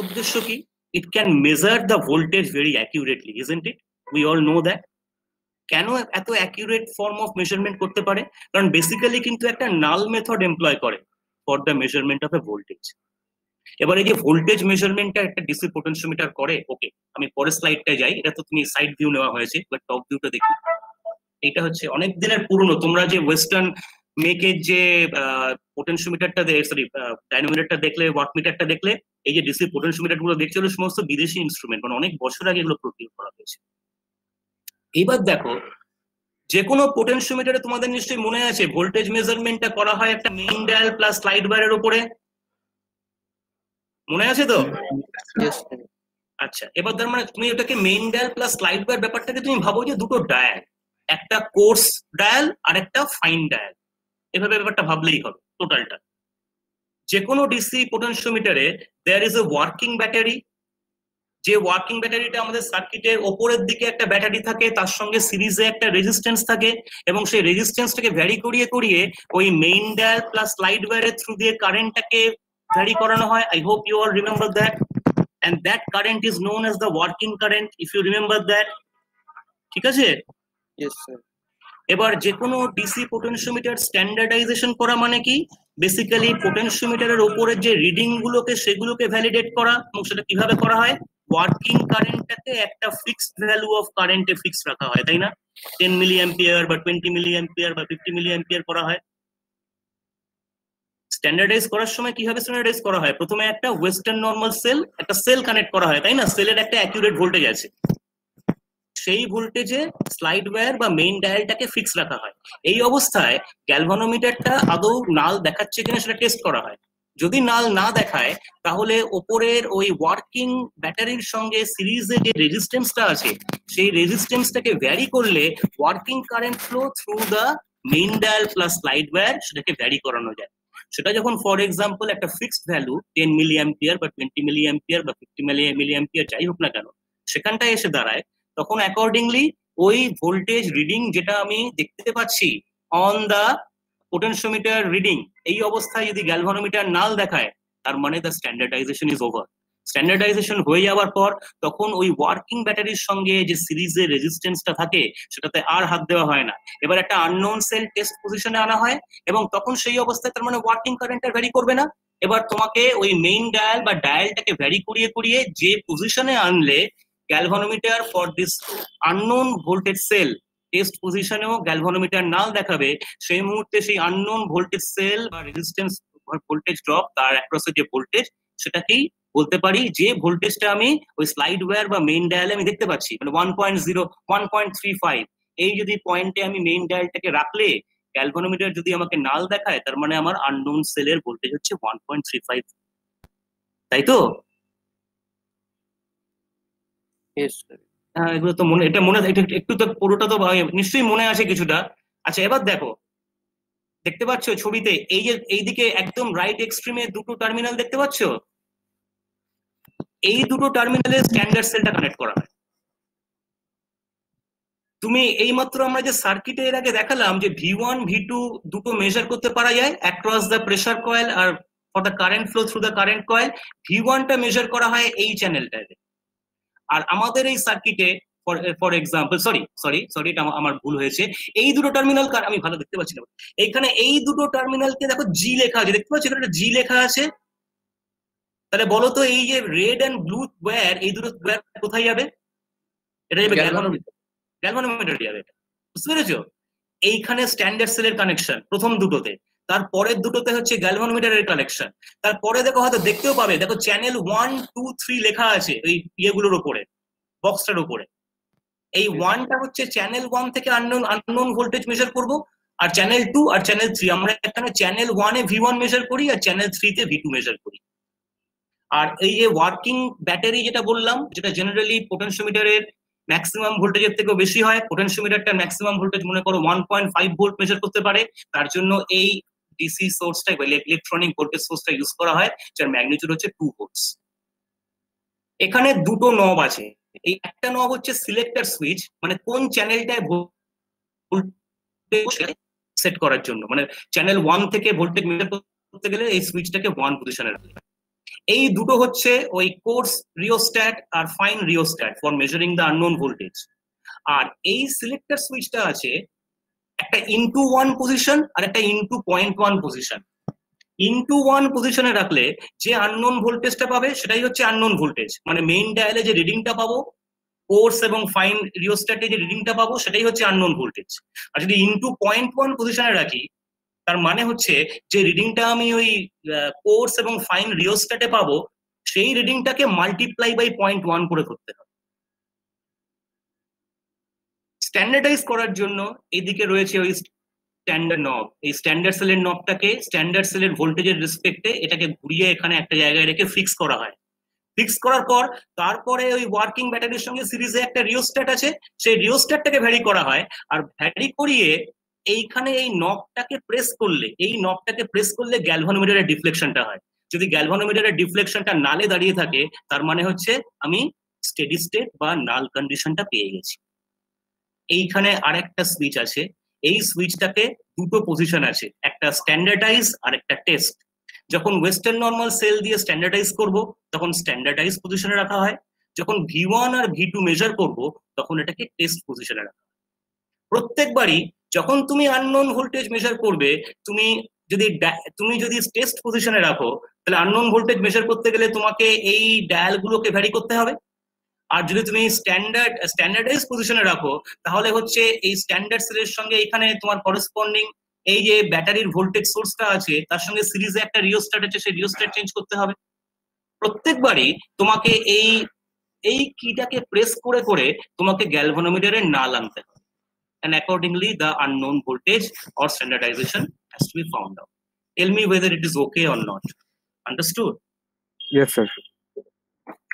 উদ্দেশ্য কি? It can measure the voltage very accurately, isn't it? We all know that. কেন এত accurate form of measurement করতে পারে? কারণ বেসিক্যালি কিন্তু একটা নাল মেথড এমপ্লয় করে for the measurement of A voltage. এবার এই যে ভোল্টেজ মেজারমেন্টটা একটা ডিসি পোটেনশিওমিটার করে, ওকে আমি পরের স্লাইডটায় যাই। এটা তো তুমি সাইড ভিউ নেওয়া হয়েছে, এবার টপ ভিউটা দেখি। এটা হচ্ছে অনেক দিনের পুরনো, তোমরা যে ওয়েস্টার্ন মেকের যে পোটেনশিওমিটারটা, সরি ডাইনোমিটারটা দেখলে, ওয়াটমিটারটা দেখলে, এই যে ডিসি পোটেনশিওমিটার গুলো দেখছো সমস্ত বিদেশি ইনস্ট্রুমেন্ট, মানে অনেক বছর আগে এগুলো প্রক্রিয়া করা হয়েছে। এবার দেখো যে কোনো পোটেনশিওমিটারে তোমাদের নিশ্চয়ই মনে আছে ভোল্টেজ মেজারমেন্টটা করা হয় একটা মেইন ডায়াল প্লাস স্লাইড বারের উপরে, মনে আছে তো? আচ্ছা, এবার তার মানে তুমি ওটাকে মেইন ডায়াল প্লাস স্লাইড বার ব্যাপারটাকে তুমি ভাবো যে দুটো ডায়াল, একটা কোর্স ডায়াল আর একটা ফাইন ডায়াল, এভাবে ব্যাপারটা ভাবলেই হবে টোটালটা। যে কোনো ডিসি পোটেনশিওমিটারে there is a working battery যে ওয়ার্কিং ব্যাটারিটা আমাদের সার্কিটের ওপরের দিকে একটা ব্যাটারি থাকে, তার সঙ্গে সিরিজে একটা রেজিস্ট্যান্স থাকে, এবং সেই রেজিস্ট্যান্সটাকে ভ্যারি করিয়ে করিয়ে ওই মেইন ডায়াল প্লাস স্লাইড ওয়্যারের থ্রু দিয়ে কারেন্টটাকে ভ্যারি করানো হয়। I hope you all remember that, and that current is known as the working current, if you remember that. ঠিক আছে? Yes sir. এবার যে কোনো ডিসি পোটেনশিওমিটার স্ট্যান্ডার্ডাইজেশন করা মানে কি, বেসিক্যালি পোটেনশিওমিটারের উপরের যে রিডিং গুলোকে সেগুলোকে ভ্যালিডেট করা, এবং সেটা কিভাবে করা হয়, ওয়ার্কিং কারেন্টটাকে একটা ফিক্সড ভ্যালু অফ কারেন্টে ফিক্স রাখা হয়, তাই না? 10 মিলি অ্যাম্পিয়ার বা 20 মিলি অ্যাম্পিয়ার বা 50 মিলি অ্যাম্পিয়ার করা হয়। স্ট্যান্ডার্ডাইজ করার সময় কিভাবে স্ট্যান্ডার্ডাইজ করা হয়, প্রথমে একটা ওয়েস্টার্ন নর্মাল সেল, একটা সেল কানেক্ট করা হয়, তাই না? সেলের একটা অ্যাকিউরেট ভোল্টেজ আছে, সেই ভোল্টেজে স্লাইড ওয়্যার বা মেইন ডায়ালটাকে ফিক্স রাখা হয়। এই অবস্থায় গ্যালভানোমিটারটা আদৌ নাল দেখাচ্ছে কিনা সেটা টেস্ট করা হয়। যদি নাল না দেখায় তাহলে ওপরের ওই ওয়ার্কিং ব্যাটারির সঙ্গে সিরিজে যে রেজিস্ট্যান্সটা আছে সেই রেজিস্ট্যান্সটাকে ভ্যারি করলে working current flow through the main dial plus slide wire সেটাকে ভ্যারি করানো যায়। সেটা যখন ফর এক্সাম্পল একটা ফিক্সড ভ্যালু 10 মিলি অ্যাম্পিয়ার বা 20 মিলি অ্যাম্পিয়ার বা 50 মিলি অ্যাম্পিয়ার যাই হোক না কেন সেখানটায় এসে দাঁড়ায়, তখন অ্যাকর্ডিংলি ওই ভোল্টেজ রিডিং যেটা আমি দেখতে পাচ্ছি অন দা পোটেনশিওমিটার রিডিং, এই অবস্থায় যদি গ্যালভানোমিটার নাল দেখায় তার মানে the standardization is over. Standardisation হয়ে যাওয়ার পর তখন ওই ওয়ার্কিং ব্যাটারির সঙ্গে যে সিরিজের রেজিস্ট্যান্সটা থাকে সেটাতে আর হাত দেওয়া হয় না, এবার একটা আননোন সেল টেস্ট পজিশনে আনা হয়, এবং তখন সেই অবস্থায় তার মানে ওয়ার্কিং কারেন্টটা ভ্যারি করবে না। এবার তোমাকে ওই মেইন ডায়াল বা ডায়ালটাকে ভ্যারি করিয়ে করিয়ে যে পজিশনে আনলে galvanometer for this unknown voltage cell test পজিশনেও গ্যালভানোমিটার নাল দেখাবে, সেই মুহূর্তে সেই আননোন ভোল্টেজ সেল বা রেজিস্ট্যান্স ভোল্টেজ ড্রপ তার অ্যাক্রসে যে ভোল্টেজ সেটাকেই বলতে পারি যে ভোল্টেজটা আমি ওই স্লাইড ওয়্যার বা মেইন ডায়ালে আমি দেখতে পাচ্ছি, মানে 1.0 1.35 এই যদি পয়েন্টে আমি মেইন ডায়ালটাকে রাখলে গ্যালভানোমিটার যদি আমাকে নাল দেখায় তার মানে আমার আননোন সেলের ভোল্টেজ হচ্ছে 1.35, তাই তো? Yes sir. হ্যাঁ, এগুলো তো মনে, এটা মনে একটু তো পুরোটা তো নিশ্চয়ই মনে আছে কিছুটা। আচ্ছা, এবার দেখো, দেখতে পাচ্ছ ছবিতে এই যে এইদিকে একদম রাইট এক্সট্রিমে দুটো টার্মিনাল দেখতে পাচ্ছ, এই দুটো টার্মিনালে স্ট্যান্ডার্ড সেলটা কানেক্ট করা হয়। তুমি এইমাত্র আমরা যে সার্কিটে এর আগে দেখালাম যে V1 V2 দুটো মেজার করতে পারা যায় অ্যাক্রস দ্য প্রেসার কয়েল আর for the current flow through the current coil, V1টা মেজার করা হয় এই চ্যানেলটাতে। আর আমাদের এই সার্কিটে ফর এক্সাম্পল, সরি এটা আমার ভুল হয়েছে, এই দুটো টার্মিনাল, আমি ভালো দেখতে পাচ্ছি না, এইখানে এই দুটো টার্মিনালকে দেখো জি লেখা আছে, দেখতে পাচ্ছ এখানে জি লেখা আছে। তাহলে বলো তো এই যে রেড এন্ড ব্লু ওয়্যার, এই দুটো ওয়্যার কোথায় যাবে? এটা যাবে গ্যালভানোমিটার যাবে, বুঝতে পেরেছো? এইখানে স্ট্যান্ডার্ড সেলের কানেকশন প্রথম দুটোতে, তারপরের দুটোতে হচ্ছে গ্যালভানোমিটারের কানেকশন। তারপরে দেখো হয়তো দেখতেও পাবে, দেখো চ্যানেল 1 2 3 লেখা আছে ওই ইয়েগুলোর উপরে, বক্সটার উপরে। এই 1টা হচ্ছে চ্যানেল 1 থেকে আননোন ভোল্টেজ মেজার করব, আর চ্যানেল 2 আর চ্যানেল 3 আমরা এখানে চ্যানেল 1 এ V1 মেজার করি আর চ্যানেল 3 তে V2 মেজার করি। আর এই যে ওয়ার্কিং ব্যাটারি যেটা বললাম, যেটা জেনারেলি পোটেনশিওমিটারের ম্যাক্সিমাম ভোল্টেজের থেকেও বেশি হয়, পোটেনশিওমিটারটার ম্যাক্সিমাম ভোল্টেজ মনে করো 1.5 ভোল্ট মেজার করতে পারে, তার জন্য এই ডিসি সোর্সটা বা ইলেকট্রনিক ভোল্টেজ সোর্সটা ইউজ করা হয়, যার ম্যাগনিটিউড হচ্ছে 2 ভোল্টস। এখানে দুটো নব আছে, এই একটা নব হচ্ছে সিলেক্টর সুইচ, মানে কোন চ্যানেলটায় ভোল্টেজ সেট করার জন্য, মানে চ্যানেল 1 থেকে ভোল্টেজ মেজার করতে গেলে এই সুইচটাকে 1 পজিশনে রাখতে হয়। এই দুটো হচ্ছে ওই কোর্স রিওস্ট্যাট আর fine rheostat for measuring the unknown voltage. আর এই সিলেক্টর সুইচটা আছে একটা ইনটু 1 পজিশন আর একটা ইনটু 0.1 পজিশন। ইনটু 1 পজিশনে রাখলে যে আননোন ভোল্টেজটা পাবে সেটাই হচ্ছে আননোন ভোল্টেজ, মানে মেইন ডায়ালে যে রিডিংটা পাবো, কোর্স এবং ফাইন রিওস্ট্যাটে যে রিডিংটা পাবো সেটাই হচ্ছে আননোন ভোল্টেজ। আর যদি ইনটু 0.1 পজিশনে রাখি তার মানে হচ্ছে যে রিডিংটা আমি ওই কোর্স এবং ফাইন রিওস্ট্যাটে পাবো সেই রিডিংটাকে মাল্টিপ্লাই বাই 0.1 করে করতে হবে। স্ট্যান্ডার্ডাইজ করার জন্য এদিকে রয়েছে ওই স্ট্যান্ডার্ড নব, এই স্ট্যান্ডার্ড সেলের নবটাকে স্ট্যান্ডার্ড সেলের ভোল্টেজের রেসপেক্টে এটাকে ঘুরিয়ে এখানে একটা জায়গায় রেখে ফিক্স করা হয়। ফিক্স করার পর তারপরে ওই ওয়ার্কিং ব্যাটারির সঙ্গে সিরিজে একটা রিওস্ট্যাট আছে, সেই রিওস্ট্যাটটাকে ভ্যারি করা হয়, আর ভ্যারি করিয়ে এইখানে এই নবটাকে প্রেস করলে গ্যালভানোমিটারের ডিফ্লেকশনটা হয়। যদি গ্যালভানোমিটারের ডিফ্লেকশনটা নালে দাঁড়িয়ে থাকে তার মানে হচ্ছে আমি স্টেডি স্টেট বা নাল কন্ডিশনটা পেয়ে গেছি। এইখানে আরেকটা সুইচ আছে, এই সুইচটাকে দুটো পজিশন আছে, একটা স্ট্যান্ডার্ডাইজ আর একটা টেস্ট। যখন ওয়েস্টার্ন নর্মাল সেল দিয়ে স্ট্যান্ডার্ডাইজ করব তখন স্ট্যান্ডার্ডাইজ পজিশনে রাখা হয়, যখন V1 আর V2 মেজার করব তখন এটাকে টেস্ট পজিশনে রাখা হয়। প্রত্যেকবারই যখন তুমি আননোন ভোল্টেজ মেজার করবে, তুমি যদি টেস্ট পজিশনে রাখো, তাহলে আননোন ভোল্টেজ মেজার করতে গেলে তোমাকে এই ডায়াল গুলোকে ভ্যারি করতে হবে। আর যদি তুমি স্ট্যান্ডার্ডাইজ পজিশনে রাখো, তাহলে হচ্ছে এই স্ট্যান্ডার্ড সেলের সঙ্গে এখানে তোমার করেসপন্ডিং এই যে ব্যাটারির ভোল্টেজ সোর্সটা আছে তার সঙ্গে সিরিজে একটা রিওস্ট্যাট আছে, সেই রিওস্ট্যাট চেঞ্জ করতে হবে। প্রত্যেকবারই তোমাকে এই কিটাকে প্রেস করে করে তোমাকে গ্যালভানোমিটারে নাল আনতে হবে, and accordingly the unknown voltage or standardization has to be found out. Tell me whether it is okay or not. Understood? Yes, sir.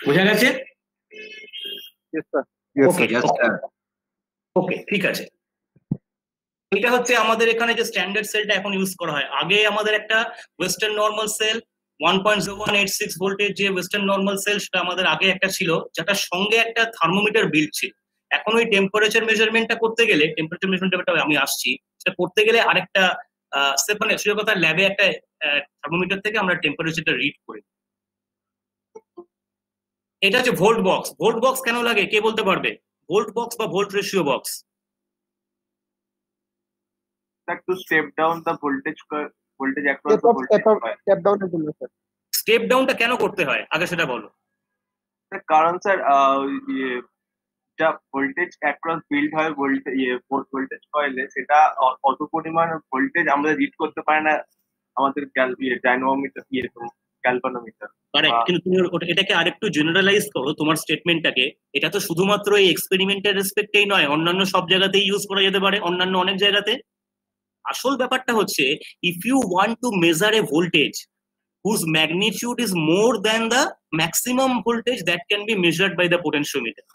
বোঝা গেছে? Yes, sir. Yes, Okay. sir. Yes, sir. ওকে, ঠিক আছে। এটা হচ্ছে আমাদের এখানে যে স্ট্যান্ডার্ড সেলটা এখন ইউজ করা হয়। আগে আমাদের একটা ওয়েস্টার্ন নর্মাল সেল 1.0186 ভোল্টের যে ওয়েস্টার্ন নর্মাল সেল, সেটা আমাদের আগে একটা ছিল, যেটার সঙ্গে একটা থার্মোমিটার বিল্ড ছিল। এখন ওই টেম্পারেচার মেজারমেন্টটা করতে গেলে, টেম্পারেচার মেজারমেন্টটা আমি আসছি, সেটা করতে গেলে আরেকটা মানে সেটা কথা, ল্যাবে একটা থার্মোমিটার থেকে আমরা টেম্পারেচারটা রিড করি। এটা হচ্ছে ভোল্ট বক্স। ভোল্ট বক্স কেন লাগে কে বলতে পারবে? ভোল্ট বক্স বা volt ratio box. To step down the voltage across the voltage coil. Step down এর জন্য, sir. স্টেপ ডাউনটা কেন করতে হয় আগে সেটা বলো। কারণ স্যার যা ভোল্টেজ অ্যাক্রস বিল্ড হয় ভোল্টেজ কয়েলে, সেটা অত পরিমাণ ভোল্টেজ আমরা রিড করতে পারে না আমাদের ডাইনামোমিটার গ্যালভানোমিটার। কারেক্ট, কিন্তু তুমি এটাকে আরেকটু জেনারেলাইজ করো তোমার স্টেটমেন্টটাকে। এটা তো শুধুমাত্র এই এক্সপেরিমেন্টের রেসপেক্টেই নয়, অন্যান্য সব জায়গাতেই ইউজ করা যেতে পারে, অন্যান্য অনেক জায়গাতে। আসল ব্যাপারটা হচ্ছে, if you want to measure a voltage whose magnitude is more than the maximum voltage that can be measured by the potentiometer,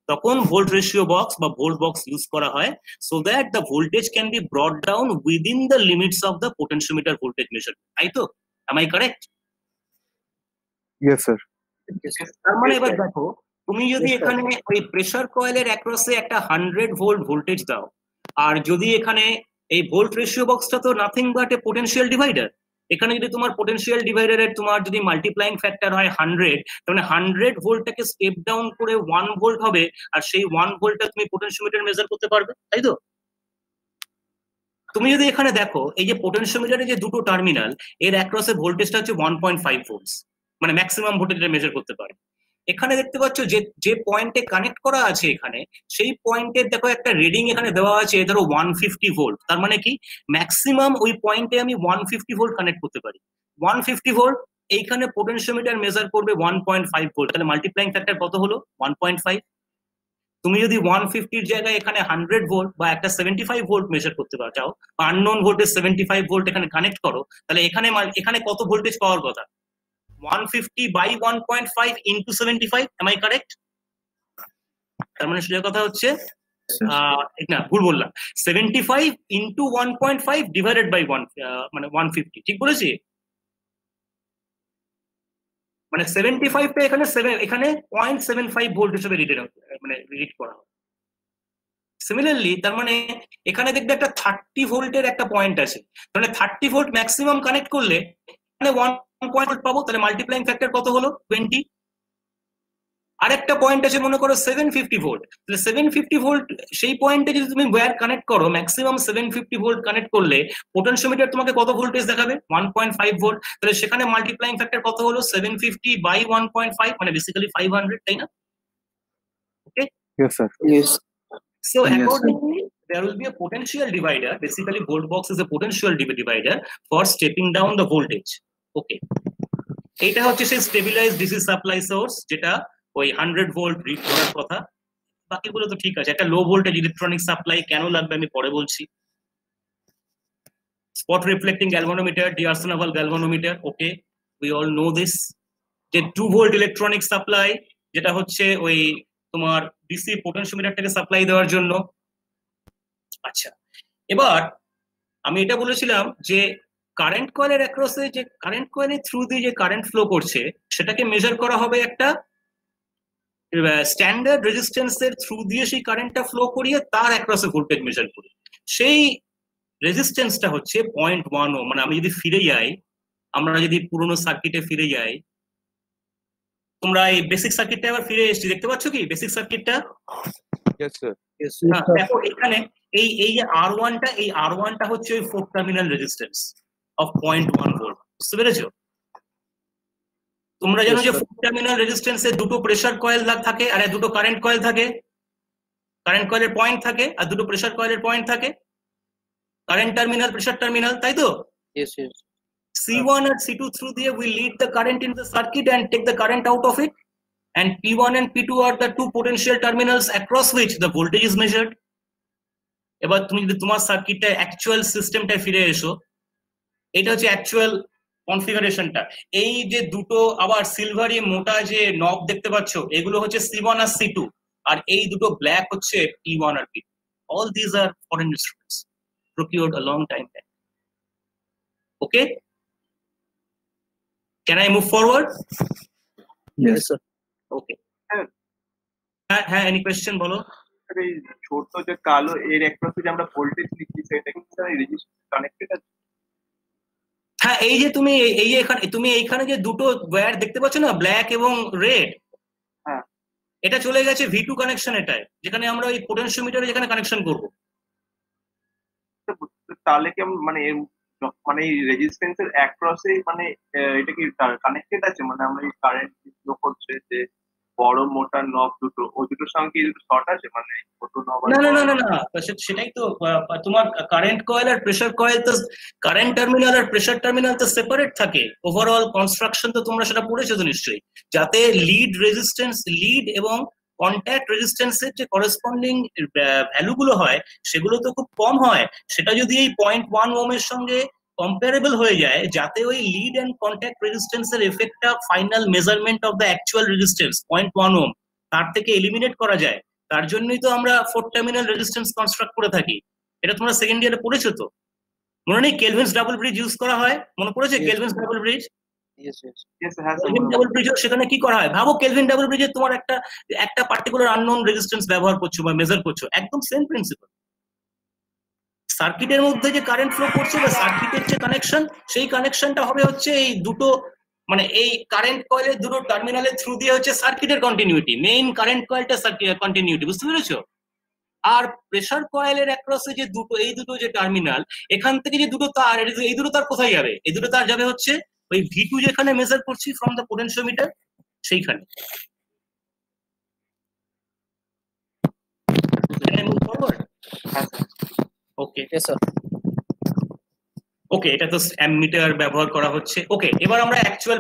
তখন ভোল্ট রেশিও বক্স বা ভোল্ট বক্স ইউজ করা হয়, so that the voltage can be brought down within the limits of the potentiometer voltage measurement. তাই তো? Am I correct? Yes, sir. তার মানে এবার দেখো, তুমি যদি এখানে ওই প্রেসার কয়েলের অ্যাক্রসে একটা 100 ভোল্ট ভোল্টেজ দাও, আর যদি এখানে এই ভোল্ট রেশিও বক্সটা তো nothing but A potential divider, এখানে যদি তোমার পোটেনশিয়াল ডিভাইডারের তোমার যদি মাল্টিপ্লাইং ফ্যাক্টর হয় 100, তাহলে 100 ভোল্টটাকে স্টেপ ডাউন করে 1 ভোল্ট হবে, আর সেই 1 ভোল্টটা তুমি পোটেনশিওমিটার মেজার করতে পারবে, তাই তো? তুমি যদি এখানে দেখো, এই যে পোটেনশিওমিটারের যে দুটো টার্মিনাল, এর অ্যাক্রসে ভোল্টেজটা হচ্ছে 1.5 ভোল্টস, মানে ম্যাক্সিমাম ভোল্টেজ মেজার করতে পারে। এখানে দেখতে পাচ্ছ যে পয়েন্টে কানেক্ট করা আছে এখানে, সেই পয়েন্টের দেখো একটা রিডিং এখানে দেওয়া আছে, ধরো 150 ভোল্ট। তার মানে কি, ম্যাক্সিমাম ওই পয়েন্টে আমি 150 ভোল্ট কানেক্ট করতে পারি। 150 ভোল্ট, এইখানে পোটেনশিওমিটার মেজার করবে 1.5 ভোল্ট, তাহলে মাল্টিপ্লাইং ফ্যাক্টর কত হলো? 1.5। তুমি যদি 150 জায়গায় এখানে 100 ভোল্ট বা একটা 75 ভোল্ট মেজার করতে চাও, বা আননোন ভোল্টেজ 75 ভোল্ট এখানে কানেক্ট করো, তাহলে এখানে কত ভোল্টেজ পাওয়ার কথা? 150 by 1.5 into 75. Am I correct? তার মানে সোজা কথা হচ্ছে, না ভুল বললাম, 75 into 1.5 divided by 1, মানে 150, ঠিক বলেছি? মানে 75টা এখানে 0.75 ভোল্ট হিসেবে রিড করা হয়। সিমিলারলি তার মানে এখানে দেখবে একটা 30 ভোল্টের একটা পয়েন্ট আছে, মানে 30 ভোল্ট ম্যাক্সিমাম কানেক্ট করলে মানে 1 পাবো, তাহলে মাল্টিপ্লাইং ফ্যাক্টর কত হলো? 20। আরেকটা পয়েন্ট আছে মনে করো 750 ভোল্ট, তাহলে 750 ভোল্ট সেই পয়েন্টে যদি তুমি ওয়্যার কানেক্ট করো, ম্যাক্সিমাম 750 ভোল্ট কানেক্ট করলে পোটেনশিওমিটার তোমাকে কত ভোল্টেজ দেখাবে? 1.5 ভোল্ট। তাহলে সেখানে মাল্টিপ্লাইং ফ্যাক্টর কত হলো? 750 by 1.5, মানে বেসিক্যালি 500, তাই না? ওকে, Yes, sir. Yes. so accordingly there will be a potential divider. Basically volt box is a potential divider for stepping down the voltage. Okay, এটা হচ্ছে সেই স্টেবিলাইজড ডিসি সাপ্লাই সোর্স, যেটা ওই 100 ভোল্ট রিড করার কথা। বাকিগুলো তো ঠিক আছে। একটা লো ভোল্টেজ ইলেকট্রনিক সাপ্লাই কেন লাগবে আমি পরে বলছি। Spot reflecting galvanometer, d'Arsonval galvanometer, okay, we all know this. যে 2 ভোল্ট ইলেকট্রনিক সাপ্লাই, যেটা হচ্ছে ওই তোমার ডিসি পোটেনশিওমিটারটাকে সাপ্লাই দেওয়ার জন্য। আচ্ছা, এবার আমি এটা বলেছিলাম যে কারেন্ট কয়েলের অ্যাক্রসে, যে কারেন্ট কয়েলের থ্রু দিয়ে যে কারেন্ট ফ্লো করছে, সেটাকে মেজার করা হবে একটা স্ট্যান্ডার্ড রেজিস্ট্যান্সের থ্রু দিয়ে সেই কারেন্টটা ফ্লো করিয়ে তার অ্যাক্রসে ভোল্টেজ মেজার করি। সেই রেজিস্ট্যান্সটা হচ্ছে 0.1 ওহম। মানে আমি যদি ফিরে যাই, আমরা যদি পুরোনো সার্কিটে ফিরে যাই, তোমরা এই বেসিক সার্কিটটা আবার ফিরে এসেছি, দেখতে পাচ্ছ কি বেসিক সার্কিটটা? Yes, sir. দেখো এখানে এই এই যে R1টা, এই R1টা হচ্ছে ওই 4 টার্মিনাল রেজিস্ট্যান্স অফ 0.1 ভোল্ট। বুঝতে পেরেছো? তোমরা জানো যে 4 টার্মিনাল রেজিস্ট্যান্সে দুটো প্রেসার কয়েল থাকে আর দুটো কারেন্ট কয়েল থাকে। কারেন্ট কয়েলের পয়েন্ট থাকে আর দুটো প্রেসার কয়েলের পয়েন্ট থাকে। কারেন্ট টার্মিনাল, প্রেসার টার্মিনাল, তাই তো? Yes, yes. C1 and C2 through there will lead the current in the circuit and take the current out of it, and P1 and P2 are the two potential terminals across which the voltage is measured. এবার তুমি যদি তোমার সার্কিটে actual সিস্টেমটা ফিরে এসো, এটা হচ্ছে অ্যাকচুয়াল কনফিগারেশনটা। এই যে দুটো আবার সিলভারি মোটা যে নব দেখতে পাচ্ছ, এগুলো হচ্ছে C1 আর C2, আর এই দুটো ব্ল্যাক হচ্ছে P1 R P2. All these are foreign instruments procured a long time back. Okay? Can I move forward? Yes, sir. Okay. হ্যাঁ, any question বলো? এই ছোট যে কালো এর অ্যাক্রসে যে আমরা ভোল্টেজ লিখি সেটা কিন্তু স্যার রেজিস্ট্যান্স কানেক্টেড আছে। হ্যাঁ, এই যে তুমি এই যে তুমি এইখানে যে দুটো ওয়্যার দেখতে পাচ্ছ না, ব্ল্যাক এবং রেড, হ্যাঁ, এটা চলে গেছে V2 কানেকশন, এটাই যেখানে আমরা ওই পোটেনশিওমিটারে যেখানে কানেকশন করব। তাহলে কি মানে মানে এই রেজিস্ট্যান্সের অ্যাক্রসে মানে এটা কি কানেক্টেড আছে? মানে আমরা এই কারেন্ট ফ্লো করছে যে বড় মোটা নব দুটো, ওই দুটোর সঙ্গে কি শর্ট আছে? মানে ছোট নব? না না না না না, সেটাই তো তোমার কারেন্ট কয়েল আর প্রেসার কয়েল তো, কারেন্ট টার্মিনাল আর প্রেসার টার্মিনাল তো সেপারেট থাকে। ওভারঅল কনস্ট্রাকশন তো তোমরা সেটা পড়েছো তো নিশ্চয়ই, যাতে লিড রেজিস্ট্যান্স, লিড এবং কন্ট্যাক্ট রেজিস্ট্যান্সের যে করেসপন্ডিং ভ্যালু গুলো হয় সেগুলো তো খুব কম হয়। সেটা যদি এই 0.1 ওহমের সঙ্গে কম্পারেবল হয়ে যায়, যাতে ওই লিড এন্ড কন্ট্যাক্ট রেজিস্ট্যান্সের এফেক্টটা final measurement of the actual resistance 0.1 ohm তার থেকে এলিমিনেট করা যায়, তার জন্যই তো আমরা 4 টার্মিনাল রেজিস্ট্যান্স কনস্ট্রাক্ট করে থাকি। এটা তোমরা সেকেন্ড ইয়ারে পড়েছো তো, মনে নেই? কেলভিনস ডাবল ব্রিজ ইউজ করা হয়, মনে পড়েছে? Kelvin's double bridge, Yes, yes. Kelvin double bridge, সেখানে কি করা হয় ভাবো? কেলভিন ডাবল ব্রিজে তোমার একটা পার্টিকুলার আননোন রেজিস্ট্যান্স ব্যবহার করছো বা মেজার করছো, একদম সেম প্রিন্সিপাল। সার্কিটের মধ্যে যে কারেন্ট ফ্লো করছে বা সার্কিটের যে কানেকশন, সেই কানেকশনটা হবে হচ্ছে এই দুটো, মানে এই কারেন্ট কয়েলের দুটো টার্মিনালের থ্রু দিয়ে হচ্ছে সার্কিটের কন্টিনিউটি, মেইন কারেন্ট কয়েলটা কন্টিনিউটি, বুঝতে পেরেছো? আর প্রেসার কয়েলের অ্যাক্রসে যে দুটো, এই দুটো যে টার্মিনাল, এখান থেকে যে দুটো তার, এই দুটো তার কোথায় যাবে? এই দুটো তার যাবে হচ্ছে ওই V2 যেখানে মেজার করছি ফ্রম দ্য পোটেনশিওমিটার, সেইখানে। ওকে, Yes, sir. ওকে, এটা তো অ্যামমিটার ব্যবহার করা হচ্ছে। ওকে, এবার আমরা অ্যাকচুয়াল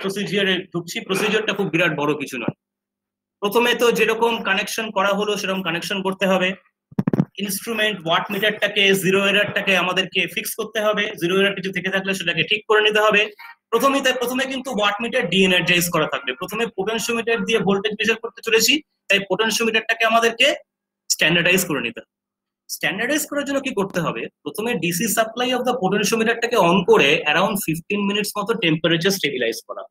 প্রসিজিয়ারে ঢুকছি। প্রসিজিয়ারটা খুব বিরাট বড় কিছু নয়। প্রথমে তো যেরকম কানেকশন করা হলো সেরকম কানেকশন করতে হবে। ইনস্ট্রুমেন্ট ওয়াট মিটারটাকে, জিরো এরারটাকে আমাদেরকে ফিক্স করতে হবে। জিরো এরার কিছু থেকে থাকলে সেটাকে ঠিক করে নিতে হবে। প্রথমে কিন্তু ওয়াট মিটার ডিএনার্জাইজ করা থাকবে। প্রথমে পোটেনশিওমিটার দিয়ে ভোল্টেজ মেজার করতে চলেছি, তাই পোটেনশিওমিটারটাকে আমাদেরকে স্ট্যান্ডার্ডাইজ করে নিতে হবে। স্ট্যান্ডার্ডাইজ করার জন্য কি করতে হবে? প্রথমে ডিসি সাপ্লাই অফ দ্য পোটেনশিওমিটারটাকে অন করে অ্যারাউন্ড 15 মিনিটস মতো টেম্পারেচার স্টেবিলাইজ করা।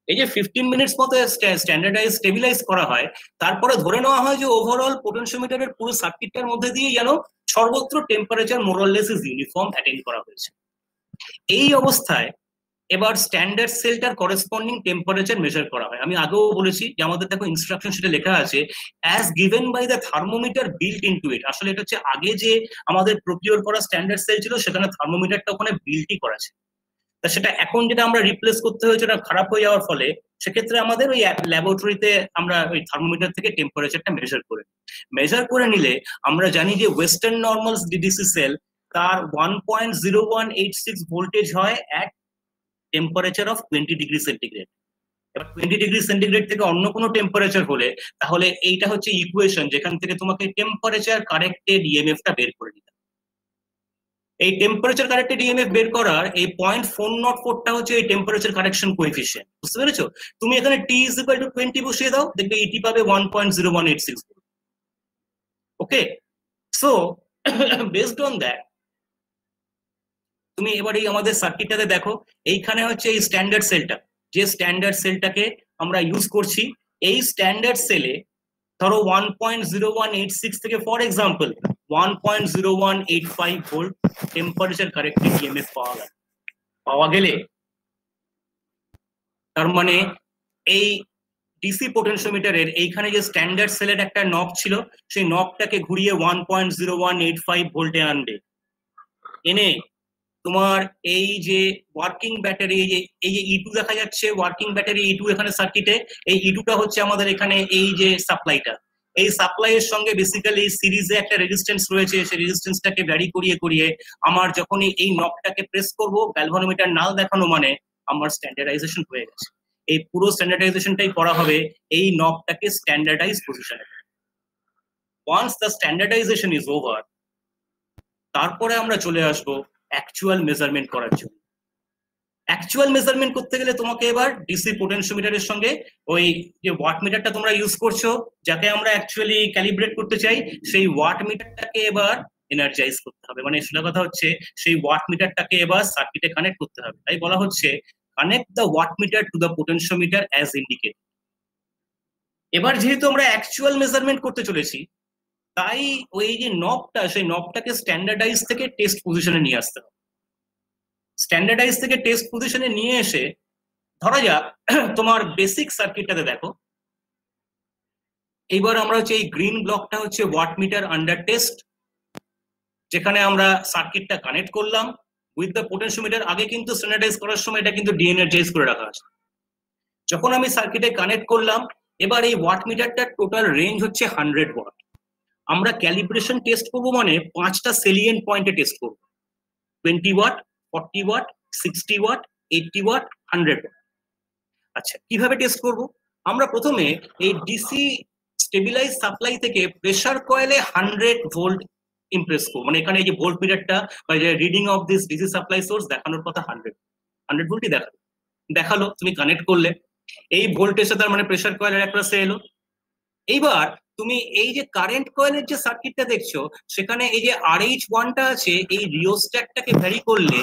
এই যে 15 মিনিটস মতো স্ট্যান্ডার্ডাইজ স্টেবিলাইজ করা হয়, তারপরে ধরে নেওয়া হয় যে ওভারঅল পোটেনশিওমিটারের পুরো সার্কিটটার মধ্যে দিয়ে যেন সর্বত্র টেম্পারেচার মোরলেস ইজ ইউনিফর্ম অ্যাটেইন করা হয়েছে। এই অবস্থায় এবার স্ট্যান্ডার্ড সেলটার করেসপন্ডিং টেম্পারেচার মেজার করা হয়। আমি আগেও বলেছি যে আমাদের দেখো ইনস্ট্রাকশন সেটা লেখা আছে, as given by the thermometer built into it. আসলে এটা হচ্ছে আগে যে আমাদের প্রকিউর করা স্ট্যান্ডার্ড সেল ছিল, সেখানে থার্মোমিটারটা ওখানে বিল্টই করা ছিল। তা সেটা এখন যেটা আমরা রিপ্লেস করতে হয়েছে, ওটা খারাপ হয়ে যাওয়ার ফলে সেক্ষেত্রে আমাদের ওই ল্যাবরেটরিতে আমরা ওই থার্মোমিটার থেকে টেম্পারেচারটা মেজার করে নিলে আমরা জানি যে ওয়েস্টার্ন নর্মালস ডিডিসি সেল তার 1.0186 ভোল্টেজ হয় at temperature of 20 degree centigrade. এবার 20 ডিগ্রি সেন্টিগ্রেড থেকে অন্য কোনো টেম্পারেচার হলে তাহলে এইটা হচ্ছে ইকুয়েশন যেখান থেকে তোমাকে টেম্পারেচার কারেক্টেড ইএমএফটা বের করে নিতে হবে। এই টেম্পারেচার কারেক্টেড ইএমএফ বের করার এই 0.404টা হচ্ছে এই টেম্পারেচার কারেকশন কোএফিশিয়েন্ট, বুঝতে পেরেছো? তুমি এখানে t = 20 বসিয়ে দাও, দেখবে ইটি পাবে 1.0186। ওকে, সো বেসড অন দ্যাট তুমি এবার এই আমাদের সার্কিটটাতে দেখো, এইখানে হচ্ছে এই স্ট্যান্ডার্ড সেলটা, যে স্ট্যান্ডার্ড সেলটাকে আমরা ইউজ করছি এই স্ট্যান্ডার্ড সেলে ধরো 1.0186 থেকে for example 1.0185 volt temperature corrected EMF পাওয়া গেলে তার মানে এই ডিসি পোটেনশিওমিটারের এইখানে যে স্ট্যান্ডার্ড সেলের একটা নব ছিল সেই নবটাকে ঘুরিয়ে 1.0185 ভোল্টে আনবে, এনে তোমার এই যে ওয়ার্কিং ব্যাটারি এই যে E2 দেখা যাচ্ছে, ওয়ার্কিং ব্যাটারি E2 এখানে সার্কিটে, এই E2টা হচ্ছে আমাদের এখানে এই যে সাপ্লাইটা, এই সাপ্লাইয়ের সঙ্গে বেসিক্যালি সিরিজে একটা রেজিস্ট্যান্স রয়েছে, সেই রেজিস্ট্যান্সটাকে ভ্যারি করিয়ে করিয়ে আমার যখনই এই নবটাকে প্রেস করব গ্যালভানোমিটার নাল দেখানো মানে আমার স্ট্যান্ডার্ডাইজেশন হয়ে গেছে। এই পুরো স্ট্যান্ডার্ডাইজেশনটাই করা হবে এই নবটাকে স্ট্যান্ডার্ডাইজ পজিশনে। Once the standardization is over, তারপরে আমরা চলে আসবো অ্যাকচুয়াল মেজারমেন্ট করার জন্য। অ্যাকচুয়াল মেজারমেন্ট করতে গেলে তোমাকে এবার ডিসি পোটেনশিওমিটারের সঙ্গে ওই যে ওয়াট মিটারটা তোমরা ইউজ করছো, যাকে আমরা অ্যাকচুয়ালি ক্যালিব্রেট করতে চাই, সেই ওয়াট মিটারটাকে এবার এনার্জাইজ করতে হবে। মানে সোজা কথা হচ্ছে সেই ওয়াট মিটারটাকে এবার সার্কিটে কানেক্ট করতে হবে। তাই বলা হচ্ছে connect the watt meter to the potentiometer as indicated. এবার যেহেতু আমরা অ্যাকচুয়াল মেজারমেন্ট করতে চলেছি, তাই ওই যে নবটা, সেই নবটাকে স্ট্যান্ডার্ডাইজ থেকে টেস্ট পজিশনে নিয়ে আসতে হবে। স্ট্যান্ডার্ডাইজ থেকে টেস্ট পজিশনে নিয়ে এসে ধরা যাক তোমার বেসিক সার্কিটটাতে দেখো, এইবার আমরা হচ্ছে এই গ্রিন ব্লকটা হচ্ছে ওয়াট মিটার আন্ডার টেস্ট, যেখানে আমরা সার্কিটটা কানেক্ট করলাম উইথ দ্য পোটেনশিওমিটার। আগে কিন্তু স্ট্যান্ডার্ডাইজ করার সময় এটা কিন্তু ডিএনার্জাইজ করে রাখা আছে। যখন আমি সার্কিটে কানেক্ট করলাম, এবার এই ওয়াট মিটারটার টোটাল রেঞ্জ হচ্ছে 100 ওয়াট। আমরা ক্যালিব্রেশন টেস্ট করবো মানে 5টা সেলিয়েন্ট পয়েন্টে টেস্ট করবো, 20 watt, 40 watt, 60 watt, 80 watt, 100 watt. আচ্ছা, কিভাবে টেস্ট করব? আমরা প্রথমে এই ডিসি স্টেবিলাইজ সাপ্লাই থেকে প্রেসার কয়েলে 100 ভোল্ট ইমপ্রেস করবো। মানে এখানে এই যে ভোল্ট মিটারটা বা যে reading of this DC supply source দেখানোর কথা 100 ভোল্টই দেখালো। তুমি কানেক্ট করলে এই ভোল্টেজটা তার মানে প্রেসার কয়েলের অ্যাক্রসে এলো। এইবার তুমি এই যে কারেন্ট কয়েলের যে সার্কিটটা দেখছো, সেখানে এই যে RH1টা আছে, এই রিওস্ট্যাটটাকে ভ্যারি করলে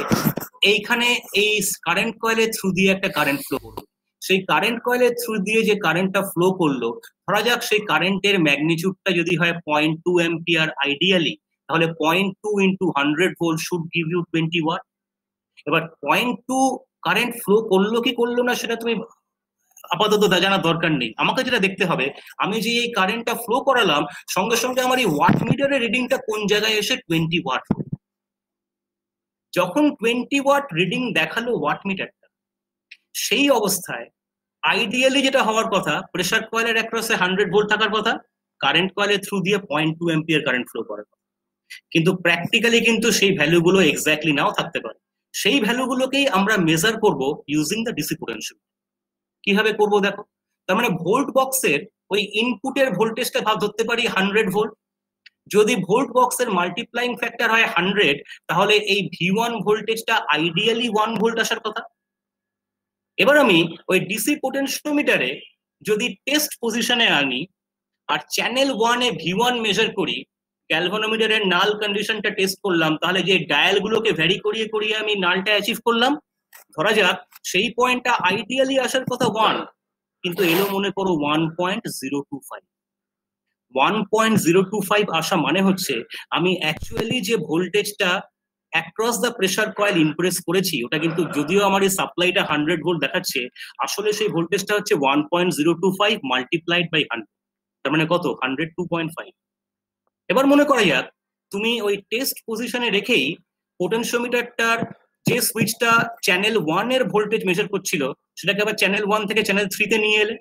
এইখানে এই কারেন্ট কয়েলের থ্রু দিয়ে একটা কারেন্ট ফ্লো করলো। সেই কারেন্ট কয়েলের থ্রু দিয়ে যে কারেন্টটা ফ্লো করলো, ধরা যাক সেই কারেন্টের ম্যাগনিটিউডটা যদি হয় 0.2 অ্যাম্পিয়ার আইডিয়ালি, তাহলে 0.2 into 100 volt should give you 20 watt. এবার 0.2 কারেন্ট ফ্লো করলো কি করলো না সেটা তুমি আপাতত জানার দরকার নেই। আমাকে যেটা দেখতে হবে, আমি যে এই কারেন্টটা ফ্লো করালাম, সঙ্গে সঙ্গে আমার এই ওয়াট মিটারের রিডিংটা কোন জায়গায় এসে 20 ওয়াট। যখন 20 ওয়াট রিডিং দেখালো ওয়াট মিটারটা, সেই অবস্থায় আইডিয়ালি যেটা হওয়ার কথা, প্রেসার কয়েলের অ্যাক্রসে 100 ভোল্ট থাকার কথা, কারেন্ট কয়েলের থ্রু দিয়ে 0.2 অ্যাম্পিয়ার কারেন্ট ফ্লো করার কথা। কিন্তু প্র্যাকটিক্যালি কিন্তু সেই ভ্যালুগুলো এক্স্যাক্টলি নাও থাকতে পারে। সেই ভ্যালুগুলোকেই আমরা মেজার করব ইউজিং দ্য ডিসি পোটেনশিওমিটার। কিভাবে করবো দেখো, তার মানে ভোল্ট বক্সের ওই ইনপুটের ভোল্টেজটা ভাব ধরতে পারি 100 ভোল্ট। যদি ভোল্ট বক্সের মাল্টিপ্লাইং ফ্যাক্টর হয় 100, তাহলে এই V1 ভোল্টেজটা আইডিয়ালি 1 ভোল্ট আসার কথা। এবার আমি ওই ডিসি পোটেনশিওমিটারে যদি টেস্ট পজিশনে আনি আর চ্যানেল 1 এ V1 মেজার করি, গ্যালভানোমিটারের নাল কন্ডিশনটা টেস্ট করলাম, তাহলে যে ডায়ালগুলোকে ভ্যারি করিয়ে করিয়ে আমি নালটা অ্যাচিভ করলাম, ধরা যাক সেই পয়েন্টটা আইডিয়ালি আসার কথা 1, কিন্তু এলো মনে করো 1.025। 1.025 আসা মানে হচ্ছে আমি অ্যাকচুয়ালি যে ভোল্টেজটা across the pressure coil impress করেছি, ওটা কিন্তু যদিও আমার এই সাপ্লাইটা 100 ভোল্ট দেখাচ্ছে, আসলে সেই ভোল্টেজটা হচ্ছে 1.025 মাল্টিপ্লাইড বাই 100, তার মানে কত? 102.5। এবার মনে করা যাক তুমি ওই টেস্ট পজিশনে রেখেই পোটেনশিওমিটারটার যে সুইচটা চ্যানেল 1 এর ভোল্টেজ মেজার করছিল, সেটাকে আবার চ্যানেল 1 থেকে চ্যানেল 3 তে নিয়ে এলে।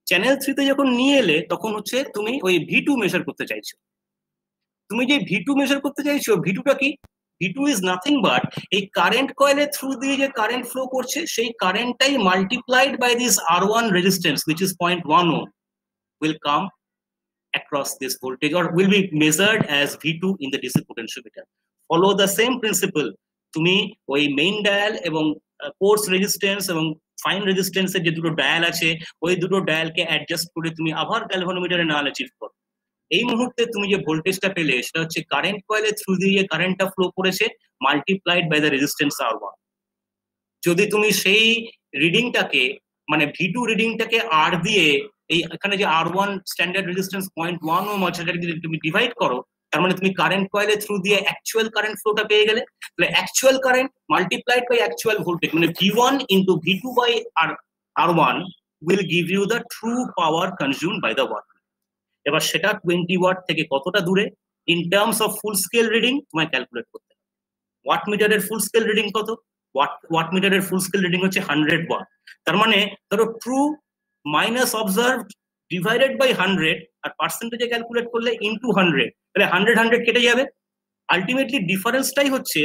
চ্যানেল 3 তে যখন নিয়ে এলে, তখন হচ্ছে তুমি ওই V2 মেজার করতে চাইছো। তুমি যে V2 মেজার করতে চাইছো, V2টা কি? V2 ইজ নাথিং বাট এই কারেন্ট কয়েলের থ্রু দিয়ে যে কারেন্ট ফ্লো করছে, সেই কারেন্টটাই multiplied by this R1 resistance which is 0.1 ohm will come across this voltage or will be measured as V2 in the DC potentiometer. Follow the same principle. তুমি ওই main dial এবং course resistance এবং fine রেজিস্ট্যান্সের যে দুটো dial আছে, ওই দুটো ডায়ালকে অ্যাডজাস্ট করে তুমি আবার গ্যালভানোমিটারে নাল অ্যাচিভ করো। এই মুহূর্তে তুমি যে ভোল্টেজটা পেলে, সেটা হচ্ছে কারেন্ট কয়েলের থ্রু দিয়ে কারেন্টটা ফ্লো করেছে multiplied by the resistance R1। যদি তুমি সেই রিডিংটাকে মানে V2 রিডিংটাকে R দিয়ে এই এখানে যে R1 স্ট্যান্ডার্ড রেজিস্ট্যান্স 0.1 ওহম আছে, সেটাকে যদি তুমি ডিভাইড করো, তার মানে তুমি কারেন্ট কয়েলের থ্রু দিয়ে অ্যাকচুয়াল কারেন্ট ফ্লোটা পেয়ে গেলে। তাহলে actual current multiplied by actual voltage মানে V1 into V2 by R1 will give you the true power consumed by the watt. এবার সেটা 20 ওয়াট থেকে কতটা দূরে in terms of full scale reading তোমায় ক্যালকুলেট করতে হবে। ওয়াট মিটারের ফুল স্কেল রিডিং কত? ওয়াট মিটারের ফুল স্কেল রিডিং হচ্ছে 100 ওয়াট। তার মানে ধরো true minus observed divided by 100 আর পার্সেন্টেজে ক্যালকুলেট করলে ইনটু 100, তাহলে 100 কেটে যাবে। আলটিমেটলি ডিফারেন্সটাই হচ্ছে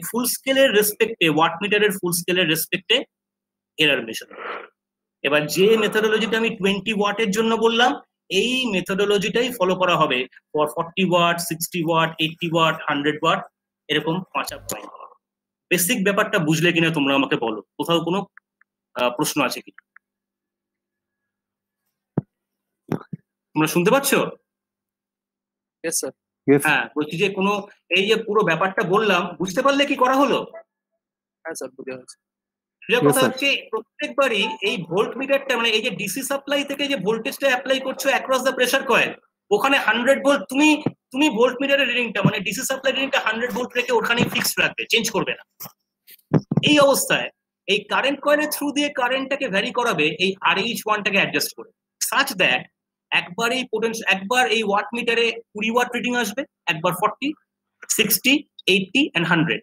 ফুল স্কেলের রেসপেক্টে, ওয়াট মিটারের ফুল স্কেলের রেসপেক্টে এরর মেশার। এবার যে মেথোডোলজিটা আমি 20 ওয়াটের জন্য বললাম, এই মেথোডোলজিটাই ফলো করা হবে for 40 watt, 60 watt, 80 watt, 100 watt, এরকম 5টা পয়েন্ট। বেসিক ব্যাপারটা বুঝলে কিনা তোমরা আমাকে বলো, কোথাও কোনো প্রশ্ন আছে কি? তোমরা শুনতে পাচ্ছ? Yes, sir. Yes. হ্যাঁ, বলছি যে কোনো এই যে পুরো ব্যাপারটা বললাম, বুঝতে পারলে কি করা হলো? হ্যাঁ স্যার, বুঝতে পারছি। সোজা Yes, কথা sir. হচ্ছে প্রত্যেকবারই এই ভোল্ট মিটারটা মানে এই যে ডিসি সাপ্লাই থেকে যে ভোল্টেজটা অ্যাপ্লাই করছো অ্যাক্রস দ্য প্রেসার কয়েল, ওখানে 100 ভোল্ট তুমি ভোল্ট মিটারের রিডিংটা মানে ডিসি সাপ্লাই রিডিংটা 100 ভোল্ট রেখে ওখানেই ফিক্সড রাখবে, চেঞ্জ করবে না। এই অবস্থায় এই কারেন্ট কয়েলের থ্রু দিয়ে কারেন্টটাকে ভ্যারি করাবে এই RH1টাকে অ্যাডজাস্ট করে, সাচ দ্যাট একবার এই ওয়াট মিটারে 20 ওয়াট রিডিং আসবে, একবার 40, 60, 80 and 100.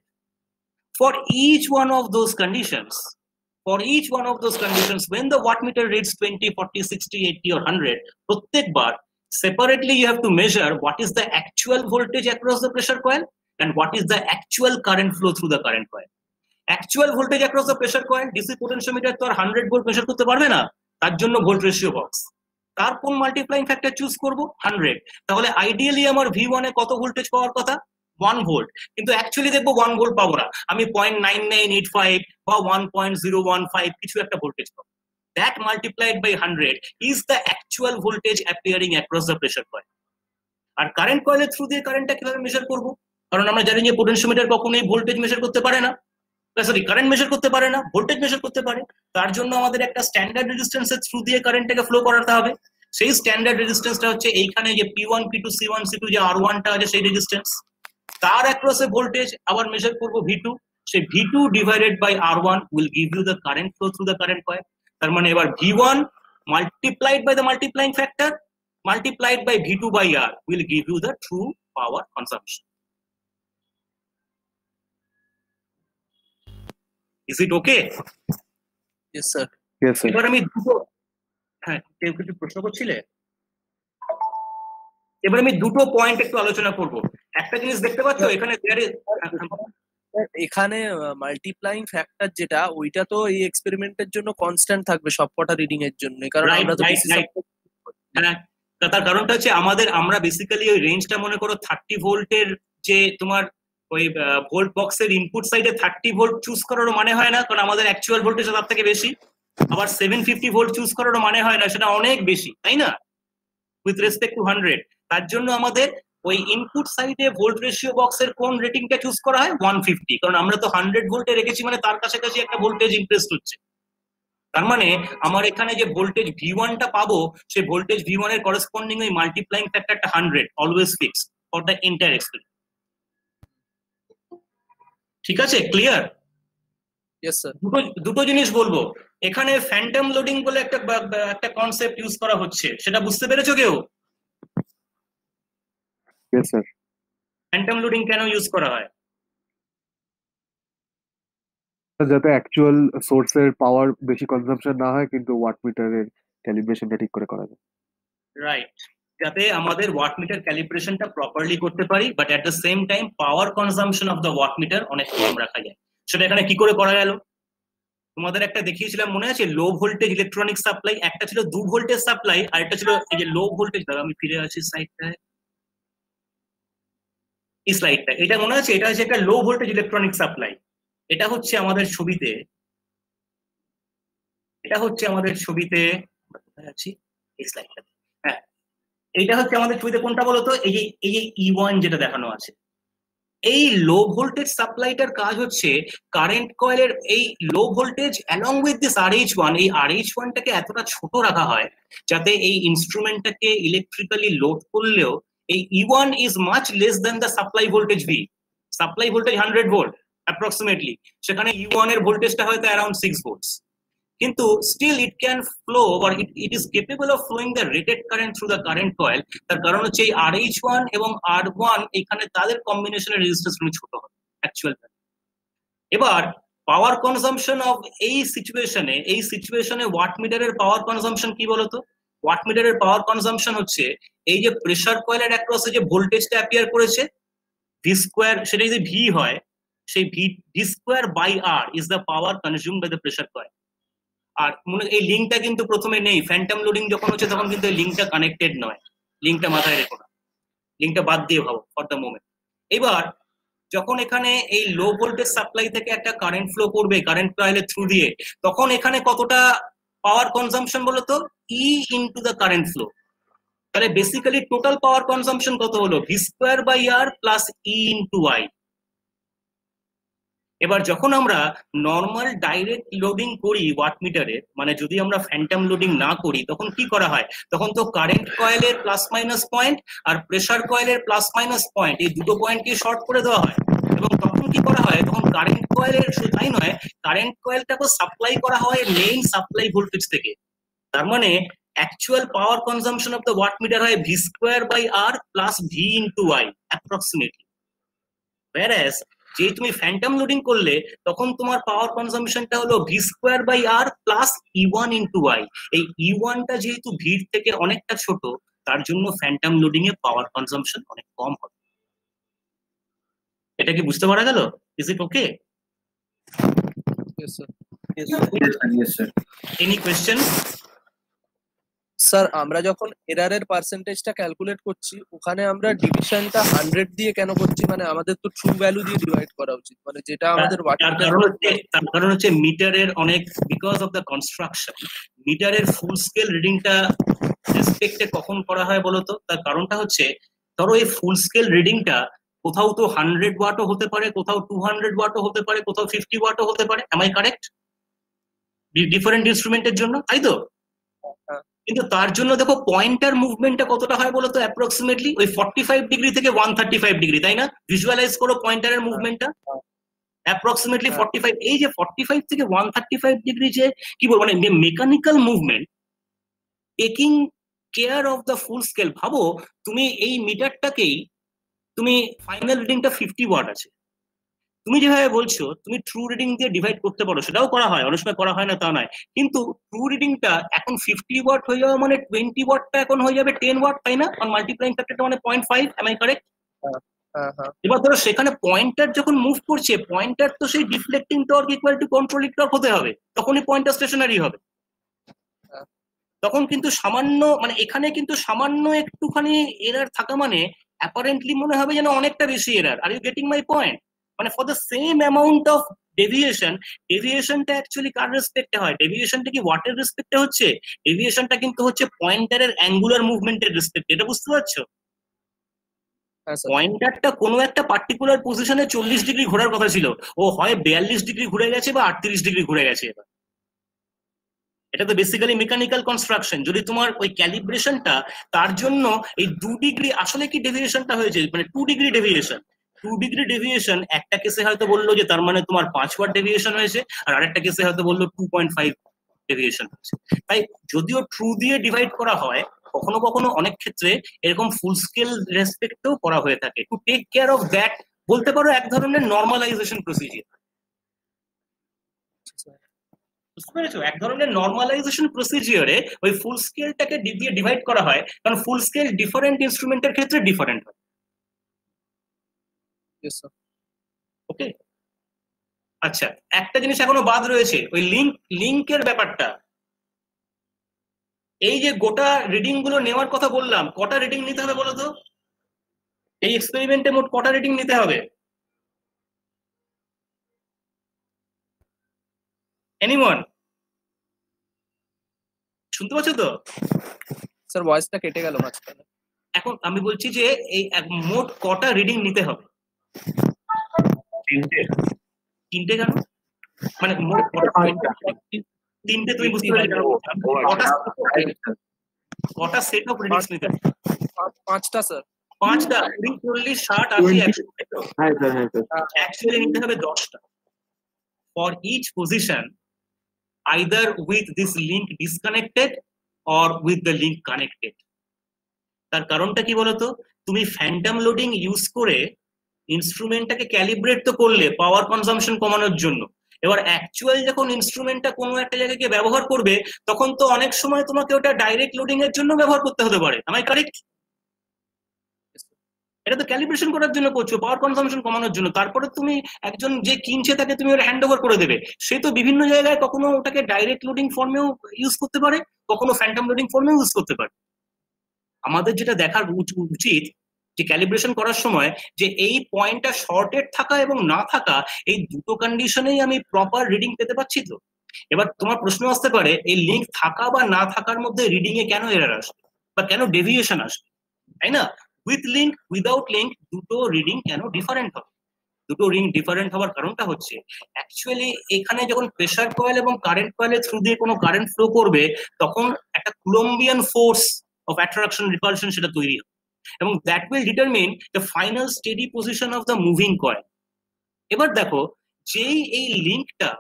For each one of those conditions, when the wattmeter reads 20, 40, 60, 80 or 100, প্রত্যেকবার separately you have to measure what is the actual voltage across the pressure coil and what is the actual current flow through the current coil. Actual voltage across the pressure coil, DC potentiometer তো আর 100 volt measure করতে পারবে না, তার জন্য volt ratio box. তার কোন multiplying factor choose করব? 100। তাহলে আইডিয়ালি আমার V1 এ কত ভোল্টেজ পাওয়ার কথা? 1 ভোল্ট, কিন্তু অ্যাকচুয়ালি দেখবো 1 ভোল্ট পাবো না, আমি 0.9985 বা 1.015 কিছু একটা ভোল্টেজ পাবো। That multiplied by 100 is the actual voltage appearing across the pressure coil. আর কারেন্ট কয়েলের থ্রু দিয়ে কারেন্টটা কিভাবে মেজার করব? কারণ আমরা জানি যে পোটেনশিওমিটার কখনোই ভোল্টেজ মেজার করতে পারে না, সরি কারেন্ট মেজার করতে পারে না, ভোল্টেজ মেজার করতে পারে। তার জন্য আমাদের একটা স্ট্যান্ডার্ড রেজিস্ট্যান্সের থ্রু দিয়ে কারেন্টটাকে ফ্লো করাতে হবে। সেই স্ট্যান্ডার্ড রেজিস্ট্যান্সটা হচ্ছে এইখানে যে P1, P2, C1, C2 যে R1টা আছে সেই রেজিস্ট্যান্স। তার অ্যাক্রসে ভোল্টেজ আবার মেজার করব V2, সেই V2 divided by R1 will give you the current flow through the current coil. তার মানে এবার V1 multiplied by the multiplying factor multiplied by V2 by R will give you the true power consumption. Is it okay? Yes, sir. Yes, sir. এবার আমি দুটো, হ্যাঁ কেউ কিছু প্রশ্ন করছিলে? এবার আমি দুটো পয়েন্ট একটু আলোচনা করব। একটা জিনিস দেখতে পাচ্ছ এখানে এখানে মাল্টিপ্লাইং ফ্যাক্টর যেটা, ওইটা তো এই এক্সপেরিমেন্টের জন্য কনস্ট্যান্ট থাকবে সবকটা রিডিং এর জন্য, কারণ আমরা তো হ্যাঁ, তার কারণটা হচ্ছে আমরা বেসিক্যালি ওই রেঞ্জটা মনে করো 30 ভোল্টের যে তোমার ওই ভোল্ট বক্সের ইনপুট সাইডে 30 ভোল্ট চুজ করারও মানে হয় না, কারণ আমাদের অ্যাকচুয়াল ভোল্টেজ তার থেকে বেশি। আবার 750 ভোল্ট চুজ করারও মানে হয় না, সেটা অনেক বেশি, তাই না, উইথ রেসপেক্ট টু 100। তার জন্য আমাদের ওই ইনপুট সাইডে ভোল্ট রেশিও বক্সের কোন রেটিংটা চুজ করা হয় 150, কারণ আমরা তো 100 ভোল্টে রেখেছি মানে তার কাছাকাছি একটা ভোল্টেজ ইমপ্রেসড হচ্ছে। তার মানে আমার এখানে যে ভোল্টেজ V1টা পাবো সেই ভোল্টেজ V1 এর করেসপন্ডিং ওই মাল্টিপ্লাইং ফ্যাক্টরটা 100 always fixed for the entire experiment. ঠিক আছে, ক্লিয়ার? Yes sir. দুটো জিনিস বলবো, এখানে ফ্যান্টম লোডিং বলে একটা কনসেপ্ট ইউজ করা হচ্ছে, সেটা বুঝতে পেরেছো কেউ? Yes, sir. ফ্যান্টম লোডিং কেন ইউজ করা হয়? যাতে অ্যাকচুয়াল সোর্সের পাওয়ার বেশি কনজাম্পশন না হয়, কিন্তু ওয়াটমিটারের ক্যালিব্রেশনটা ঠিক করে করা যায়। রাইট, যাতে আমাদের ওয়াটমিটার ক্যালিব্রেশনটা প্রপারলি করতে পারি, but at the same time power consumption of the wattmeter অনেক কম রাখা যায়। সেটা এখানে কি করে করা গেল? তোমাদের একটা দেখিয়েছিলাম মনে আছে, লো ভোল্টেজ ইলেকট্রনিক সাপ্লাই, একটা ছিল 2 ভোল্টেজ সাপ্লাই আর একটা ছিল এই যে লো ভোল্টেজ। দাঁড়া আমি ফিরে আসি সাইডটায়, এই স্লাইডটা, এটা মনে আছে, এটা হচ্ছে একটা লো ভোল্টেজ ইলেকট্রনিক সাপ্লাই। এটা হচ্ছে আমাদের ছবিতে, এই স্লাইডটা, হ্যাঁ এইটা হচ্ছে আমাদের ছবিতে। কোনটা বলতো? এই যে E1 যেটা দেখানো আছে, এই লো ভোল্টেজ সাপ্লাইটার কাজ হচ্ছে কারেন্ট কয়েলের এই low voltage along with this RH1, এই RH1টাকে এতটা ছোট রাখা হয় যাতে এই ইনস্ট্রুমেন্টটাকে ইলেকট্রিক্যালি লোড করলেও এই E1 is much less than the supply voltage V। Supply voltage 100 volt approximately, সেখানে E1 এর ভোল্টেজটা হয়তো অ্যারাউন্ড 6 ভোল্টস, কিন্তু still it can flow or it is capable of flowing the rated current through the current coil। তার কারণ হচ্ছে এই RH1 এবং R1 এখানে তাদের কম্বিনেশনের রেজিস্ট্যান্স গুলো ছোট হয় অ্যাকচুয়াল। এবার পাওয়ার কনজাম্পশন অফ এই সিচুয়েশনে ওয়াট মিটারের পাওয়ার কনজাম্পশন কি বলতো? ওয়াট মিটারের পাওয়ার কনজাম্পশন হচ্ছে এই যে প্রেসার কয়েলের অ্যাক্রসে যে ভোল্টেজটা অ্যাপিয়ার করেছে ভি স্কোয়ার, সেটা যদি ভি হয়, সেই V square by R is the power consume by the pressure coil. আর এই লিঙ্কটা কিন্তু প্রথমে নেই, ফ্যান্টম লোডিং যখন হচ্ছে তখন কিন্তু এই লিঙ্কটা কানেক্টেড নয়, লিঙ্কটা মাথায় রেখো না, লিঙ্কটা বাদ দিয়ে ভাবো ফর দ্য মোমেন্ট। এবার যখন এখানে এই লো ভোল্টেজ সাপ্লাই থেকে একটা কারেন্ট ফ্লো করবে কারেন্ট কয়েলের থ্রু দিয়ে, তখন এখানে কতটা পাওয়ার কনজাম্পশন বলতো? E into the current flow. তাহলে বেসিক্যালি টোটাল পাওয়ার কনজাম্পশন কত হলো? V square by R plus E into I. এবার যখন আমরা নর্মাল ডাইরেক্ট লোডিং করি ওয়াট মিটারে, মানে যদি আমরা ফ্যান্টম লোডিং না করি, তখন কি করা হয়? তখন তো কারেন্ট কয়েলের প্লাস মাইনাস পয়েন্ট আর প্রেসার কয়েলের প্লাস মাইনাস পয়েন্ট, এই দুটো পয়েন্টকে শর্ট করে দেওয়া হয়। এবং তখন কি করা হয়? তখন কারেন্ট কয়েলের শুধু তাই নয়, কারেন্ট কয়েলটাকে সাপ্লাই করা হয় মেইন সাপ্লাই ভোল্টেজ থেকে। তার মানে actual power consumption of the watt meter হয় V square by R plus V into I approximately. whereas যে তুমি ফ্যান্টম লোডিং করলে তখন তোমার পাওয়ার কনজাম্পশনটা হলো V square by R plus E1 into I. এই E1টা যেহেতু ভির থেকে অনেকটা ছোট, তার জন্য ফ্যান্টম লোডিং এ পাওয়ার কনজাম্পশন অনেক কম হবে। এটা কি বুঝতে পারা গেল? Is it okay? Yes, sir. Yes, sir. Any question? Sir আমরা যখন এরারের পার্সেন্টেজটা ক্যালকুলেট করছি, ওখানে আমরা ডিভিশনটা 100 দিয়ে কেন করছি? মানে আমাদের তো ট্রু ভ্যালু দিয়ে ডিভাইড করা উচিত, মানে যেটা আমাদের তার কারণ হচ্ছে মিটারের অনেক, বিকজ অফ দ্য কনস্ট্রাকশন, মিটারের ফুল স্কেল রিডিংটা রেসপেক্টে কখন করা হয় বলতো? তার কারণটা হচ্ছে ধরো এই ফুল স্কেল রিডিংটা কোথাও তো 100 ওয়াটও হতে পারে, কোথাও 200 ওয়াটও হতে পারে, কোথাও 50 ওয়াটও হতে পারে। Am I correct? ডিফারেন্ট ইনস্ট্রুমেন্টের জন্য, তাই তো? কিন্তু তার জন্য দেখো পয়েন্টার মুভমেন্টটা কতটা হয় বলতো? অ্যাপ্রক্সিমেটলি ওই 45 ডিগ্রি থেকে 135 ডিগ্রি, তাই না? ভিজুয়ালাইজ করো পয়েন্টারের মুভমেন্টটা অ্যাপ্রক্সিমেটলি 45। এই যে 45 থেকে 135 ডিগ্রি যে কি বলবো, মানে mechanical movement taking care of the full scale. ভাবো তুমি এই মিটারটাকেই তুমি ফাইনাল রিডিংটা 50 ওয়াট আছে, তুমি যেভাবে বলছো তুমি ট্রু রিডিং দিয়ে ডিভাইড করতে পারো, সেটাও করা হয়, অনেক সময় করা হয় না তা নয়, কিন্তু ট্রু রিডিংটা এখন 50 ওয়াট হয়ে যাবে মানে 20 ওয়াটটা এখন হয়ে যাবে 10 ওয়াট, তাই না? আর মাল্টিপ্লাইং ফ্যাক্টরটা মানে 0.5। Am I correct? এবার ধরো সেখানে পয়েন্টার যখন মুভ করছে, পয়েন্টার তো সেই deflecting torque equal to controlling torque হতে হবে, তখনই পয়েন্টার স্টেশনারি হবে। তখন কিন্তু সামান্য, মানে এখানে কিন্তু সামান্য একটুখানি এরার থাকা মানে অ্যাপারেন্টলি মনে হবে যেন অনেকটা বেশি error. Are you getting my point? মানে for the same amount of ডেভিয়েশনটা অ্যাকচুয়ালি কার রেসপেক্টে হয়? ডেভিয়েশনটা কি ওয়াটের রেসপেক্টে হচ্ছে? ডেভিয়েশনটা কিন্তু হচ্ছে পয়েন্টারের অ্যাঙ্গুলার মুভমেন্টের রেসপেক্টে। এটা বুঝতে পারছো? পয়েন্টারটা কোনো একটা পার্টিকুলার পজিশনে 40 ডিগ্রি ঘোরার কথা ছিল, ও হয় 42 ডিগ্রি ঘুরে গেছে বা 38 ডিগ্রি ঘুরে গেছে। এবার এটা তো বেসিক্যালি মেকানিক্যাল কনস্ট্রাকশন। যদি তোমার ওই ক্যালিব্রেশনটা, তার জন্য এই 2 ডিগ্রি আসলে কি ডেভিয়েশনটা হয়েছে, মানে 2 ডিগ্রি ডেভিয়েশন। 2 ডিগ্রি ডেভিয়েশন একটা কেসে হয়তো বললো যে তার মানে তোমার 5 ওয়াট ডেভিয়েশন হয়েছে, আর আরেকটা কেসে হয়তো বললো 2.5 ডেভিয়েশন হয়েছে। তাই যদিও ট্রু দিয়ে ডিভাইড করা হয়, কখনো কখনো অনেক ক্ষেত্রে এরকম ফুল স্কেল রেসপেক্টেও করা হয়ে থাকে। To take care of that বলতে পারো এক ধরনের নর্মালাইজেশন প্রসিজিয়ার। বুঝতে পেরেছো? এক ধরনের নর্মালাইজেশন প্রসিজিয়ারে ওই ফুল স্কেলটাকে দিয়ে ডিভাইড করা হয়, কারণ ফুল স্কেল ডিফারেন্ট ইনস্ট্রুমেন্টের ক্ষেত্রে ডিফারেন্ট হয়। ওকে, আচ্ছা একটা জিনিস এখনো বাদ রয়েছে, ওই লিঙ্কের ব্যাপারটা। এই যে গোটা রিডিং গুলো নেওয়ার কথা বললাম, কটা রিডিং নিতে হবে বলো তো? এই এক্সপেরিমেন্টে মোট কটা রিডিং নিতে হবে? এনিওয়ান শুনতে পাচ্ছ তো? স্যার ভয়েসটা কেটে গেল মাঝখানে। এখন আমি বলছি যে এই মোট কটা রিডিং নিতে হবে? তিনটে কেন? মানে মোট কটা point? তিনটে তুমি বুঝতে পারলে কেন? কটা সেট অফ রিডিংস নিতে হবে? 5টা স্যার। 5টা 20, 40, 60, 80, 100। হ্যাঁ স্যার, হ্যাঁ স্যার। অ্যাকচুয়ালি নিতে হবে 10টা for each position, either with this link disconnected or with the link connected. তার কারণটা কি বলতো? তুমি ফ্যান্টম লোডিং ইউজ করে ইনস্ট্রুমেন্টটাকে ক্যালিব্রেট তো করলে পাওয়ার কনজাম্পশন কমানোর জন্য। এবার অ্যাকচুয়াল যখন ইনস্ট্রুমেন্টটা কোনো একটা জায়গায় গিয়ে ব্যবহার করবে, তখন তো অনেক সময় তোমাকে ওটা ডাইরেক্ট লোডিং এর জন্য ব্যবহার করতে হতে পারে। am I correct? এটা তো ক্যালিব্রেশন করার জন্য করছো, পাওয়ার কনজাম্পশন কমানোর জন্য। তারপরে তুমি একজন যে কিনছে তাকে তুমি ওটা হ্যান্ড ওভার করে দেবে। সে তো বিভিন্ন জায়গায় কখনো ওটাকে ডাইরেক্ট লোডিং ফর্মেও ইউজ করতে পারে, কখনো ফ্যান্টম লোডিং ফর্মেও ইউজ করতে পারে। আমাদের যেটা দেখার উচিত যে ক্যালিব্রেশন করার সময় যে এই পয়েন্টটা শর্টেড থাকা এবং না থাকা, এই দুটো কন্ডিশনেই আমি প্রপার রিডিং পেতে পারছি তো। এবার তোমার প্রশ্ন আসতে পারে এই লিঙ্ক থাকা বা না থাকার মধ্যে রিডিং এ কেন এরর আসবে বা কেন ডেভিয়েশন আসবে, তাই না? উইথ লিঙ্ক উইদাউট লিঙ্ক দুটো রিডিং কেন ডিফারেন্ট হবে? দুটো রিং ডিফারেন্ট হওয়ার কারণটা হচ্ছে অ্যাকচুয়ালি এখানে যখন প্রেসার কয়েল এবং কারেন্ট কয়েলের থ্রু দিয়ে কোনো কারেন্ট ফ্লো করবে, তখন একটা কুলম্বিয়ান ফোর্স অফ অ্যাট্রাকশন রিপালশন সেটা তৈরি হবে, এবং that will determine the final steady position of the moving coil. এবার দেখো, যেই এই লিঙ্কটা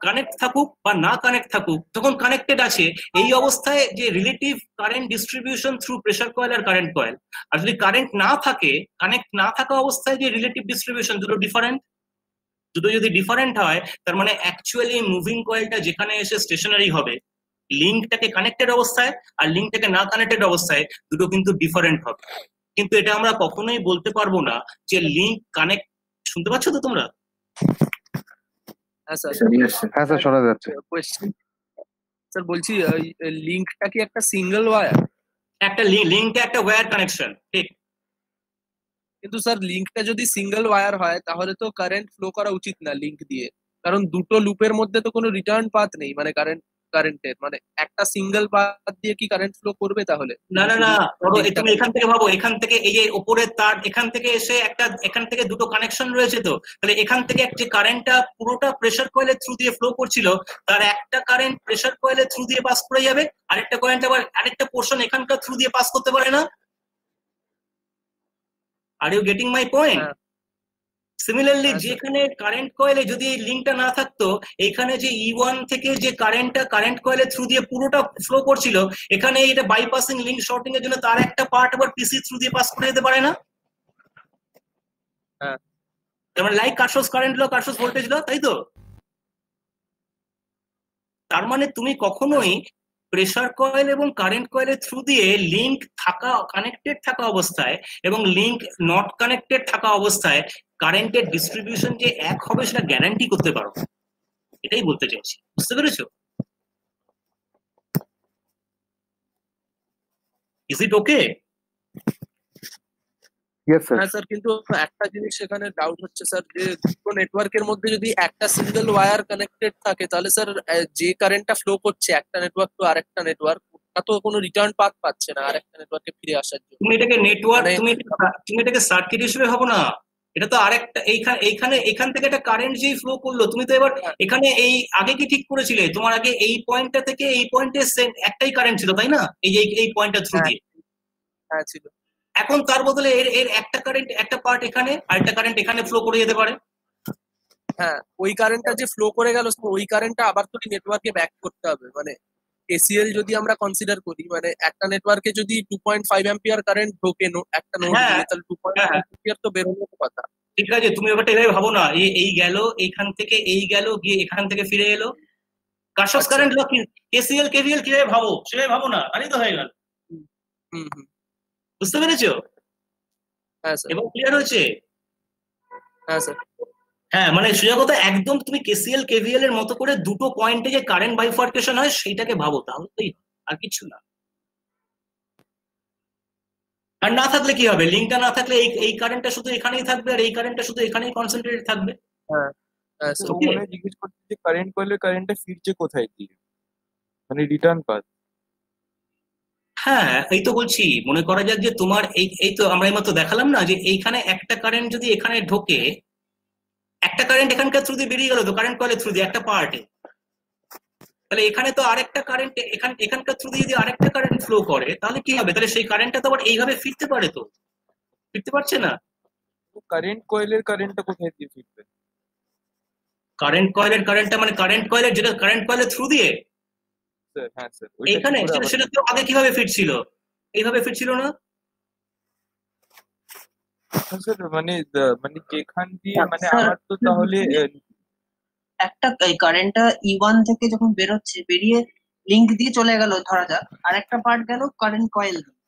কানেক্ট থাকুক বা না কানেক্ট থাকুক, যখন কানেক্টেড আছে এই অবস্থায় যে relative current distribution through pressure coil আর কারেন্ট কয়েল, আর যদি কারেন্ট না থাকে, কানেক্ট না থাকা অবস্থায় যে রিলেটিভ ডিস্ট্রিবিউশন, দুটো ডিফারেন্ট। দুটো যদি ডিফারেন্ট হয়, তার মানে অ্যাকচুয়ালি মুভিং কয়েলটা যেখানে এসে স্টেশনারি হবে, লিঙ্কটাকে কানেক্টেড অবস্থায় আর লিঙ্কটাকে না কানেক্টেড অবস্থায় দুটো কিন্তু ডিফারেন্ট হবে। কিন্তু এটা আমরা কখনোই বলতে পারবো না যে লিঙ্ক কানেক্ট। শুনতে পাচ্ছ তো তোমরা? হ্যাঁ স্যার। হ্যাঁ স্যার, শোনা যাচ্ছে। কোয়েশ্চেন স্যার, বলছি লিঙ্কটা কি একটা সিঙ্গেল ওয়্যার? একটা লিঙ্কটা একটা ওয়্যার কানেকশন, ঠিক। কিন্তু স্যার লিঙ্কটা যদি সিঙ্গেল ওয়্যার হয় তাহলে তো কারেন্ট ফ্লো করা উচিত না লিঙ্ক দিয়ে, কারণ দুটো লুপের মধ্যে তো কোনো রিটার্ন পাথ নেই, মানে কারেন্টের মানে একটা সিঙ্গেল পাথ দিয়ে কি কারেন্ট ফ্লো করবে তাহলে? না না না, তুমি এখান থেকে ভাবো, এখান থেকে এই যে উপরের তার এখান থেকে এসে একটা, এখান থেকে দুটো কানেকশন রয়েছে তো, তাহলে এখান থেকে যে কারেন্টটা পুরোটা প্রেসার কয়েলের থ্রু দিয়ে ফ্লো করছিল, তার একটা কারেন্ট প্রেসার কয়েলের থ্রু দিয়ে পাস করে যাবে, আরেকটা কারেন্ট আবার আরেকটা পোর্শন এখানকার থ্রু দিয়ে পাস করতে পারে না। Are you getting my point? Similarly যেখানে কারেন্ট কয়েলে যদি এই লিঙ্কটা না থাকতো, এখানে যে E1 থেকে যে কারেন্টটা কারেন্ট কয়েলের থ্রু দিয়ে পুরোটা ফ্লো করছিল, এখানে এটা বাইপাসিং লিঙ্ক শর্টিং এর জন্য তার একটা পার্ট আবার পিসি থ্রু দিয়ে পাস করে যেতে পারে না। হ্যাঁ, তার মানে like Kirchhoff's current law, Kirchhoff's voltage law, তাই তো? তার মানে তুমি কখনোই প্রেসার কয়েল এবং কারেন্ট কয়েলের থ্রু দিয়ে লিঙ্ক থাকা, কানেক্টেড থাকা অবস্থায় এবং লিঙ্ক নট কানেক্টেড থাকা অবস্থায় কারেন্টের ডিস্ট্রিবিউশন যে এক হবে সেটা গ্যারান্টি করতে পারো, এটাই বলতে চাইছি। বুঝতে পেরেছো? Is it okay? Yes sir. হ্যাঁ স্যার, কিন্তু একটা জিনিস এখানে ডাউট হচ্ছে স্যার, যে দুটো নেটওয়ার্কের মধ্যে যদি একটা সিঙ্গেল ওয়্যার কানেক্টেড থাকে, তাহলে স্যার যে কারেন্টটা ফ্লো করছে একটা নেটওয়ার্ক টু আরেকটা নেটওয়ার্ক, ওটা তো কোনো রিটার্ন পাথ পাচ্ছে না আরেকটা নেটওয়ার্কে ফিরে আসার জন্য। তুমি এটাকে নেটওয়ার্ক, তুমি এটাকে সার্কিট হিসেবে ভাবো না। এটা তো আরেকটা, এখান থেকে একটা কারেন্ট যেই ফ্লো করলো, তুমি তো এবার এখানে এই আগে কি ঠিক করেছিলে? তোমার আগে এই পয়েন্টটা থেকে এই পয়েন্টে একটাই কারেন্ট ছিল, তাই না? এই পয়েন্টটা থ্রু দিয়ে। হ্যাঁ ছিল। এখন তার বদলে এর একটা কারেন্ট, একটা পার্ট এখানে আর একটা কারেন্ট এখানে ফ্লো করে যেতে পারে। হ্যাঁ, ওই কারেন্টটা যে ফ্লো করে গেল, ওই কারেন্টটা আবার তো নেটওয়ার্কে ব্যাক করতে হবে। মানে এসিএল যদি আমরা কনসিডার করি, মানে একটা নেটওয়ার্কে যদি 2.5 অ্যাম্পিয়ার কারেন্ট ঢোকে একটা নোড দিয়ে, তাহলে 2.5 অ্যাম্পিয়ার তো বের হওয়ার কথা। ঠিক আছে, তুমি ব্যাপারটা এভাবে ভাবো না, এই গেল এইখান থেকে, এই গেল গিয়ে এখান থেকে ফিরে এলো। কার্শফস কারেন্ট ল, এসিএল কেভিএল কিভাবে ভাবো সেভাবে ভাবো না, তাহলেই তো হয়ে গেল। বুঝতে পেরেছো? হ্যাঁ স্যার। এবং ক্লিয়ার হয়েছে? হ্যাঁ স্যার। হ্যাঁ, মানে সোজা কথা, একদম তুমি কেসিএল কেভিএল এর মতো করে দুটো পয়েন্টে যে কারেন্ট বাইফার্কেশন হয় সেইটাকে ভাবো, তাহলেই আর কিছু না। আর না থাকলে কি হবে? লিঙ্কটা না থাকলে এই কারেন্টটা শুধু এখানেই থাকবে আর এই কারেন্টটা শুধু এখানেই কনসেন্ট্রেটেড থাকবে। হ্যাঁ, ওখানে জিজ্ঞেস করতে যে কারেন্ট কয়েলে কারেন্টটা ফিরছে কোথায় দিয়ে, মানে রিটার্ন পাথ। হ্যাঁ, এই তো বলছি, মনে করা যাক যে তোমার এই তো আমরা এইমাত্র দেখালাম না যে এইখানে একটা কারেন্ট যদি এখানে ঢোকে, একটা কারেন্ট এখানকার থ্রু দিয়ে বেরিয়ে গেল তো কারেন্ট কয়েলের থ্রু দিয়ে একটা পার্টে, তাহলে এখানে তো আরেকটা কারেন্ট এখানকার থ্রু দিয়ে যদি আরেকটা কারেন্ট ফ্লো করে তাহলে কি হবে? তাহলে সেই কারেন্টটা তো আবার এইভাবে ফিরতে পারে, তো ফিরতে পারছে না। কারেন্ট কয়েলের কারেন্টটা কোথায় দিয়ে ফিরবে? কারেন্ট কয়েলের কারেন্টটা মানে কারেন্ট কয়েলের যেটা কারেন্ট কয়েলের থ্রু দিয়ে স্যার হ্যাঁ স্যার এখানে সেটা তো আগে কিভাবে ফিরছিল? এইভাবে ফিরছিল না স্যার, মানে মানে যেখান দিয়ে মানে স্যার, আমার তো তাহলে একটা কারেন্টটা E1 থেকে যখন বেরোচ্ছে, বেরিয়ে লিঙ্ক দিয়ে চলে গেল ধরা যাক, আর একটা পার্ট গেল কারেন্ট কয়েল দিয়ে।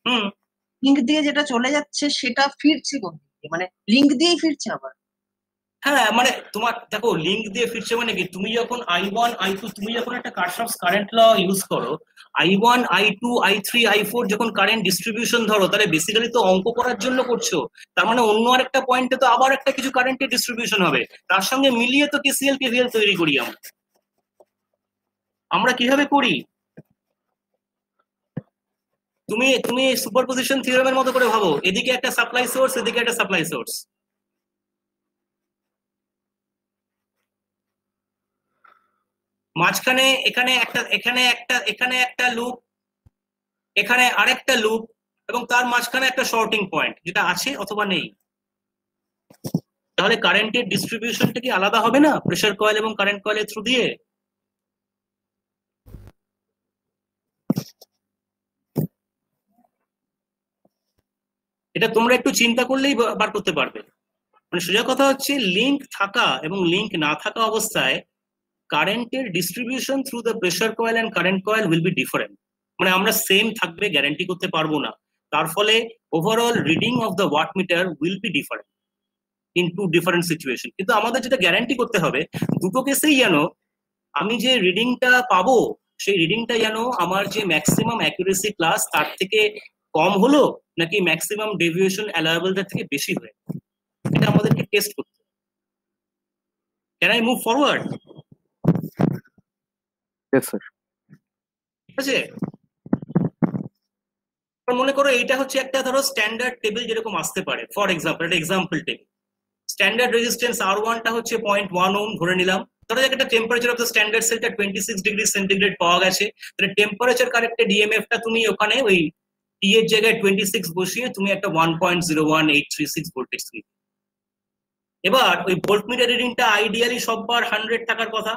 হুম লিঙ্ক দিয়ে যেটা চলে যাচ্ছে সেটা ফিরছে কোন দিকে? মানে লিঙ্ক দিয়েই ফিরছে আবার। হ্যাঁ, মানে তোমার দেখো লিঙ্ক দিয়ে ফিরছে মানে কি, তুমি যখন I1 I2 তুমি যখন একটা কারশফস কারেন্ট ল ইউজ করো, I1 I2 I3 I4 যখন কারেন্ট ডিস্ট্রিবিউশন ধরো, তাহলে বেসিক্যালি তো অঙ্ক করার জন্য করছো, তার মানে অন্য আরেকটা পয়েন্টে তো আবার একটা কিছু কারেন্টের ডিস্ট্রিবিউশন হবে, তার সঙ্গে মিলিয়ে তো KCL KVL তৈরি করি আমরা কিভাবে করি? তুমি সুপারপজিশন থিওরেমের মতো করে ভাবো, এদিকে একটা সাপ্লাই সোর্স, এদিকে একটা সাপ্লাই সোর্স, মাঝখানে এখানে একটা লুপ, এখানে আরেকটা লুপ, এবং তার মাঝখানে একটা শর্টিং পয়েন্ট যেটা আছে অথবা নেই। তাহলে কারেন্টের ডিস্ট্রিবিউশনটা কি আলাদা হবে না প্রেসার কয়েল এবং কারেন্ট কয়েলের থ্রু দিয়ে? এটা তোমরা একটু চিন্তা করলেই বার করতে পারবে। মানে সোজা কথা হচ্ছে, লিঙ্ক থাকা এবং লিঙ্ক না থাকা অবস্থায় কারেন্টের distribution through the pressure coil and current coil will be different. মানে আমরা সেম থাকবে গ্যারান্টি করতে পারবো না, তার ফলে overall reading of the wattmeter will be different in two different situation. কিন্তু আমাদের যেটা গ্যারান্টি করতে হবে, দুটো কেসেই যেন আমি যে রিডিংটা পাবো সেই রিডিংটা যেন আমার যে ম্যাক্সিমাম অ্যাকুরেসি ক্লাস তার থেকে কম হলো নাকি ম্যাক্সিমাম ডেভিয়েশন অ্যালাউয়েবলটার থেকে বেশি হয়ে, এটা আমাদেরকে টেস্ট করতে হবে। Can I move forward? Yes, sir. ঠিক আছে, মনে করো এইটা হচ্ছে একটা ধরো স্ট্যান্ডার্ড টেবিল যেরকম আসতে পারে। ফর এক্সাম্পল, একটা example table, standard resistance R1 টা হচ্ছে 0.1 ওহম ধরে নিলাম। ধরো একটা টেম্পারেচার অফ দ্য স্ট্যান্ডার্ড সেলটা 26 ডিগ্রি সেন্টিগ্রেড পাওয়া গেছে, তাহলে টেম্পারেচার কারেক্টেড EMF টা তুমি ওখানে ওই T এর জায়গায় 26 বসিয়ে তুমি একটা 1.01836 ভোল্টেজ তুমি। এবার ওই ভোল্টমিটার রিডিংটা আইডিয়ালি সববার 100 থাকার কথা,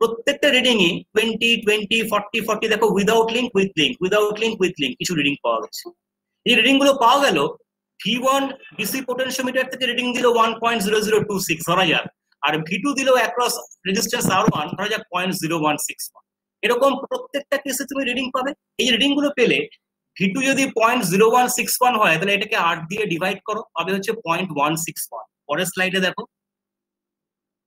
প্রত্যেকটা রিডিং ই 20 20 40 40 দেখো without link with link, without link with link কিছু রিডিং পাওয়া গেছে। এই রিডিং গুলো পাওয়া গেল, V1 ডিসি পোটেনশিওমিটার থেকে রিডিং দিল 1.0026 ধরা যাক, আর V2 দিল অ্যাক্রস রেজিস্ট্যান্স R1 ধরা যাক 0.0161। এরকম প্রত্যেকটা কেসে তুমি রিডিং পাবে। এই রিডিং গুলো পেলে V2 যদি 0.0161 হয় তাহলে এটাকে 8 দিয়ে ডিভাইড করো, পাবে হচ্ছে 0.161। পরের স্লাইডে দেখো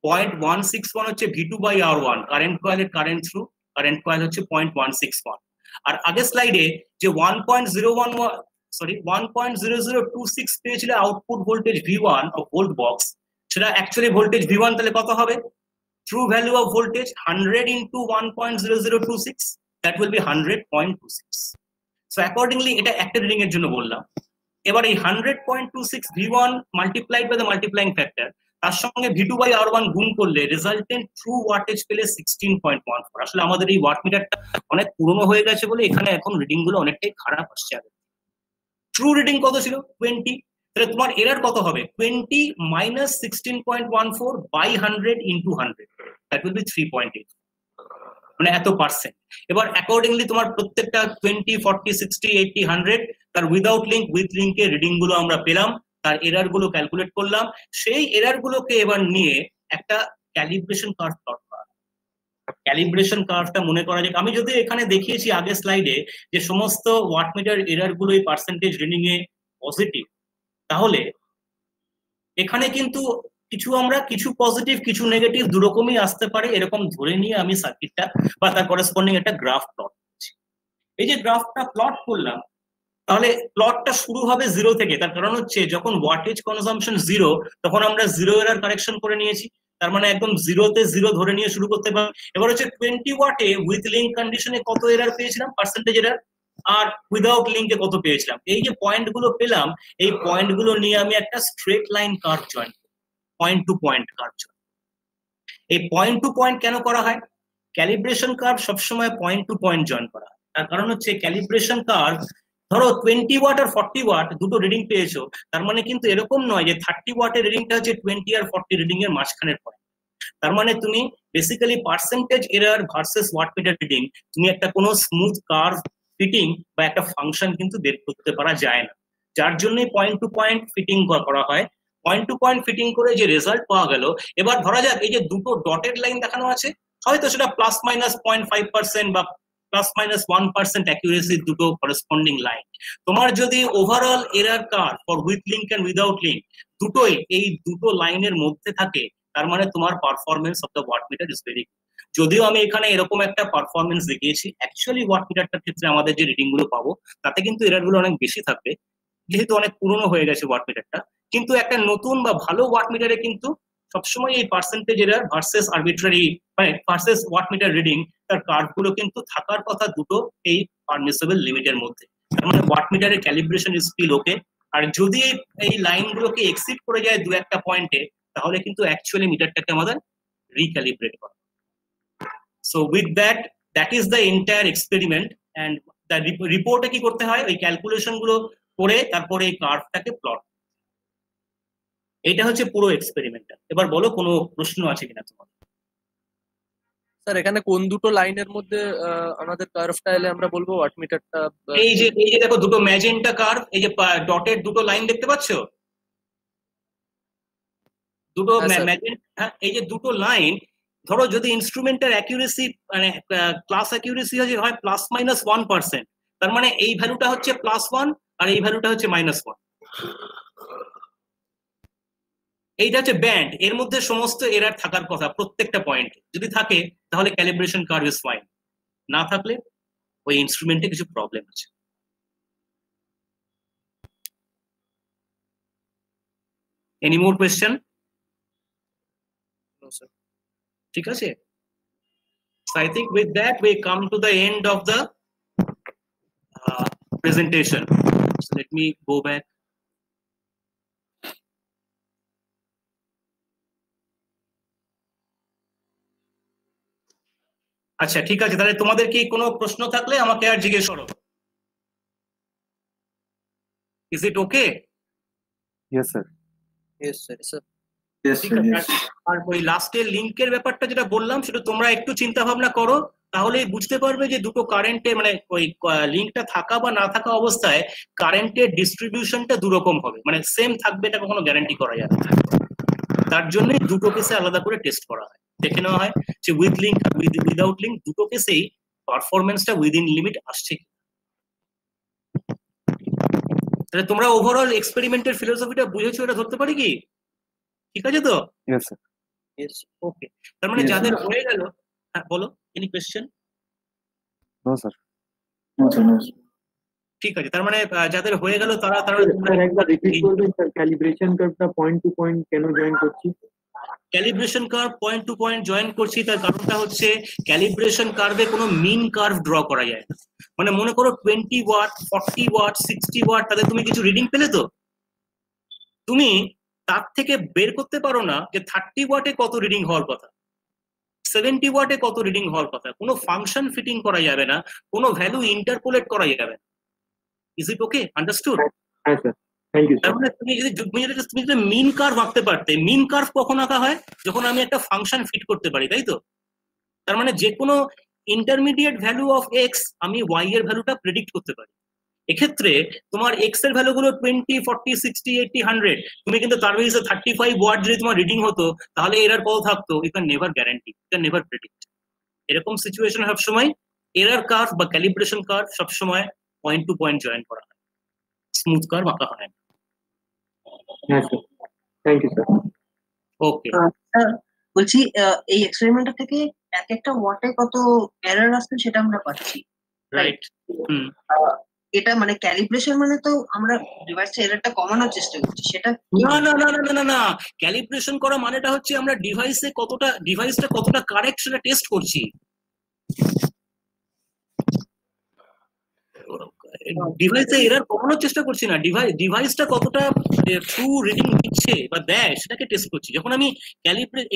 0.161 হচ্ছে V2 বাই R1, কারেন্ট কয়েলের কারেন্ট থ্রু, কারেন্ট কয়েল হচ্ছে 0.161। আর আগের স্লাইডে যে 1.026 পেয়েছিল output voltage V1 of volt box, সেটা অ্যাকচুয়ালি ভোল্টেজ V1 তাহলে কত হবে? True value of voltage 100 into 1.0026, that will be 100.26। So accordingly এটা একটা রিডিং এর জন্য বললাম। এবার এই 100.26 V1 multiplied by the multiplying factor, তার সঙ্গে V2 বাই R1 গুণ করলে রেজাল্টেন্ট ট্রু ওয়াটেজ পেলে 16.14। আসলে আমাদের এই ওয়াটমিটারটা অনেক পুরনো হয়ে গেছে বলে এখানে এখন রিডিং গুলো অনেকটাই খারাপ আসছে। ট্রু রিডিং কত ছিল? 20। তাহলে তোমার এরার কত হবে? 20 minus 16.14 by 100 into 100, that will be 3.8, মানে এত পার্সেন্ট। এবার অ্যাকর্ডিংলি তোমার প্রত্যেকটা 20 40 60 80 100 তার উইদাউট লিঙ্ক উইথ লিঙ্কের রিডিং গুলো আমরা পেলাম, তার এরার গুলো ক্যালকুলেট করলাম, সেই এরার গুলোকে এবার নিয়ে একটা ক্যালিব্রেশন কার্ভ প্লট করা। ক্যালিব্রেশন কার্ভটা মনে করা যাক, আমি যদি এখানে দেখিয়েছি আগের স্লাইডে যে সমস্ত ওয়াটমিটার এরার গুলো এই পার্সেন্টেজ রিডিং এ পজিটিভ, তাহলে এখানে কিন্তু কিছু পজিটিভ কিছু নেগেটিভ দুরকমই আসতে পারে এরকম ধরে নিয়ে আমি সার্কিটটা বা তার করেসপন্ডিং একটা গ্রাফ প্লট করছি। এই যে গ্রাফটা প্লট করলাম, তাহলে প্লটটা শুরু হবে 0 থেকে, তার কারণ হচ্ছে যখন ওয়াটেজ কনজাম্পশন 0 তখন আমরা 0 এরার কারেকশন করে নিয়েছি, তার মানে একদম 0 তে 0 ধরে নিয়ে শুরু করতে পারি। এবার হচ্ছে 20 ওয়াটে উইথ লিঙ্ক কন্ডিশনে কত এরার পেয়েছিলাম, পার্সেন্টেজ এরার, আর উইদাউট লিঙ্কে কত পেয়েছিলাম। এই যে পয়েন্ট গুলো পেলাম, এই পয়েন্ট গুলো নিয়ে আমি একটা স্ট্রেট লাইন কার্ভ জয়েন করব। Point to point curve. এই পয়েন্ট টু পয়েন্ট কেন করা হয়? ক্যালিব্রেশন কার্ভ সবসময় পয়েন্ট টু পয়েন্ট জয়েন করা হয়। তার কারণ হচ্ছে ক্যালিব্রেশন কার্ভ, ধরো 20 ওয়াট আর 40 ওয়াট দুটো রিডিং পেয়েছো, তার মানে কিন্তু এরকম নয় যে 30 ওয়াটের রিডিংটা হচ্ছে 20 আর 40 রিডিং এর মাঝখানের পয়েন্ট। তার মানে তুমি basically percentage error versus wattmeter reading, তুমি একটা কোনো স্মুথ কার্ভ ফিটিং বা একটা ফাংশন কিন্তু বের করতে পারা যায় না, যার জন্যই পয়েন্ট টু পয়েন্ট ফিটিং করা হয়। পয়েন্ট টু পয়েন্ট ফিটিং করে যে রেজাল্ট পাওয়া গেল, এবার ধরা যাক এই যে দুটো ডটেড লাইন দেখানো আছে, হয়তো সেটা প্লাস মাইনাস 0.5% বা প্লাস মাইনাস 1% অ্যাকিউরেসির দুটো করেসপন্ডিং লাইন। তোমার যদি overall error curve for with link and without link দুটোই এই দুটো লাইনের মধ্যে থাকে, তার মানে তোমার performance of the wattmeter is very good. যদিও আমি এখানে এরকম একটা পারফরমেন্স দেখিয়েছি, অ্যাকচুয়ালি ওয়াটমিটারটার ক্ষেত্রে আমাদের যে রিডিং গুলো পাবো তাতে কিন্তু এরার গুলো অনেক বেশি থাকবে, যেহেতু অনেক পুরনো হয়ে গেছে ওয়াটমিটারটা। কিন্তু একটা নতুন বা ভালো ওয়াটমিটারে কিন্তু সবসময় এই পার্সেন্টেজ এরার ভার্সেস আরবিট্রারি মানে ভার্সেস ওয়াটমিটার রিডিং, তার কার্ভ গুলো কিন্তু থাকার কথা দুটো এই পারমিসেবল লিমিটের মধ্যে। তার মানে ওয়াটমিটারের ক্যালিব্রেশন ইজ স্টিল ওকে। আর যদি এই লাইন গুলোকে এক্সিড করে যায় দু একটা পয়েন্টে, তাহলে কিন্তু অ্যাকচুয়ালি মিটারটাকে আমাদের রিক্যালিব্রেট করা। So with that is the entire experiment. And the রিপোর্টে কি করতে হয়, ওই ক্যালকুলেশন গুলো করে তারপরে এই কার্ভটাকে প্লট। এটা হচ্ছে পুরো এক্সপেরিমেন্টটা। এবার বলো কোনো প্রশ্ন আছে কিনা তোমার? স্যার এখানে কোন দুটো লাইনের মধ্যে আমাদের কার্ভটা এলে আমরা বলবো ওয়াটমিটারটা? এই যে দেখো দুটো ম্যাজেন্টা কার্ভ, এই যে ডটেড দুটো লাইন দেখতে পাচ্ছো, দুটো ম্যাজেন্টা, এই যে দুটো লাইন, ধরো যদি ইনস্ট্রুমেন্টের অ্যাকিউরেসি মানে ক্লাস অ্যাকিউরেসি হয় প্লাস মাইনাস 1%, তার মানে এই ভ্যালুটা হচ্ছে +1 আর এই ভ্যালুটা হচ্ছে -1। এইটা হচ্ছে ব্যান্ড, এর মধ্যে সমস্ত এরার থাকার কথা প্রত্যেকটা পয়েন্টে। যদি থাকে তাহলে ক্যালিব্রেশন কার্ভ ইজ ফাইন, না থাকলে ওই ইনস্ট্রুমেন্টে কিছু প্রবলেম আছে। Any more question? ঠিক আছে, so I think with that we come to the end of the presentation. So let me go back. আচ্ছা ঠিক আছে, তাহলে তোমাদের কি কোনো প্রশ্ন থাকলে আমাকে আর জিজ্ঞেস করো। Is it okay? Yes sir. Yes sir. আর ওই লাস্টের লিঙ্কের ব্যাপারটা যেটা বললাম, সেটা তোমরা একটু চিন্তা ভাবনা করো, তাহলে বুঝতে পারবে যে দুটো কারেন্টে মানে ওই লিঙ্কটা থাকা বা না থাকা অবস্থায় কারেন্টের ডিস্ট্রিবিউশনটা দুরকম হবে, মানে সেম থাকবে এটা কখনো গ্যারান্টি করা যাবে না। তার জন্যই দুটো কেসে আলাদা করে টেস্ট করা হয়, দেখে নেওয়া হয় যে উইথ লিঙ্ক আর উইদাউট লিঙ্ক দুটো কেসেই পারফরমেন্সটা উইদিন লিমিট আসছে। তাহলে তোমরা ওভারঅল এক্সপেরিমেন্টের ফিলোসফিটা বুঝেছো, এটা ধরতে পারি কি? ঠিক আছে তো? Yes sir. ইয়েস, ওকে। তার মানে যাদের হয়ে গেল, হ্যাঁ বলো, এনি কোয়েশ্চেন? No sir. ঠিক আছে, তার মানে যাদের হয়ে গেল তারা একবার রিপিট করবেন স্যার, ক্যালিব্রেশন কার্ভটা পয়েন্ট টু পয়েন্ট কেন জয়েন করছি? Calibration curve point to point join করছি, তার কারণটা হচ্ছে ক্যালিব্রেশন কার্ভে কোনো মিন কার্ভ ড্র করা যায় না। মানে মনে করো 20 ওয়াট, 40 ওয়াট, 60 ওয়াট, তাদের তুমি কিছু রিডিং পেলে, তো তুমি তার থেকে বের করতে পারো না যে 30 ওয়াটে কত রিডিং হওয়ার কথা, 70 ওয়াটে কত রিডিং হওয়ার কথা। কোনো ফাংশন ফিটিং করা যাবে না, কোনো ভ্যালু ইন্টারপোলেট করা যাবে না। Is it okay? আন্ডারস্টুড? হ্যাঁ স্যার, থ্যাংক ইউ। তার মানে তুমি যদি মিন কার্ভ আঁকতে পারতে, মিন কার্ভ কখন আঁকা হয়? যখন আমি একটা ফাংশন ফিট করতে পারি, তাই তো? তার মানে যে কোনো ইন্টারমিডিয়েট ভ্যালু অফ এক্স আমি ওয়াই এর ভ্যালুটা প্রেডিক্ট করতে পারি। এক্ষেত্রে তোমার এক্স এর ভ্যালুগুলো 20, 40, 60, 80, 100, তুমি কিন্তু তার বেসে 35 ওয়াট যদি তোমার রিডিং হতো, তাহলে এরার কত থাকতো? You can never guarantee, you can never predict. এরকম সিচুয়েশন সবসময় এরার কার্ভ বা ক্যালিব্রেশন কার্ভ সবসময় পয়েন্ট টু পয়েন্ট জয়েন করা হয়, স্মুথ কার্ভ আঁকা হয় না। হ্যাঁ sir, thank you sir. Okay, বলছি এই এক্সপেরিমেন্টার থেকে এক একটা ওয়াটে কত এরর আসছে সেটা আমরা পাচ্ছি, রাইট? এটা মানে ক্যালিব্রেশন মানে তো আমরা ডিভাইসের এররটা কমানোর চেষ্টা করছি, সেটা না না না না না না, ক্যালিব্রেশন করা মানেটা হচ্ছে আমরা ডিভাইসটা কতটা কারেক্ট সেটা টেস্ট করছি। ডিভাইসে এরার কমানোর চেষ্টা করছি না, ডিভাইসটা কতটা ট্রু রিডিং দিচ্ছে বা দেয় সেটাকে টেস্ট করছি। যখন আমি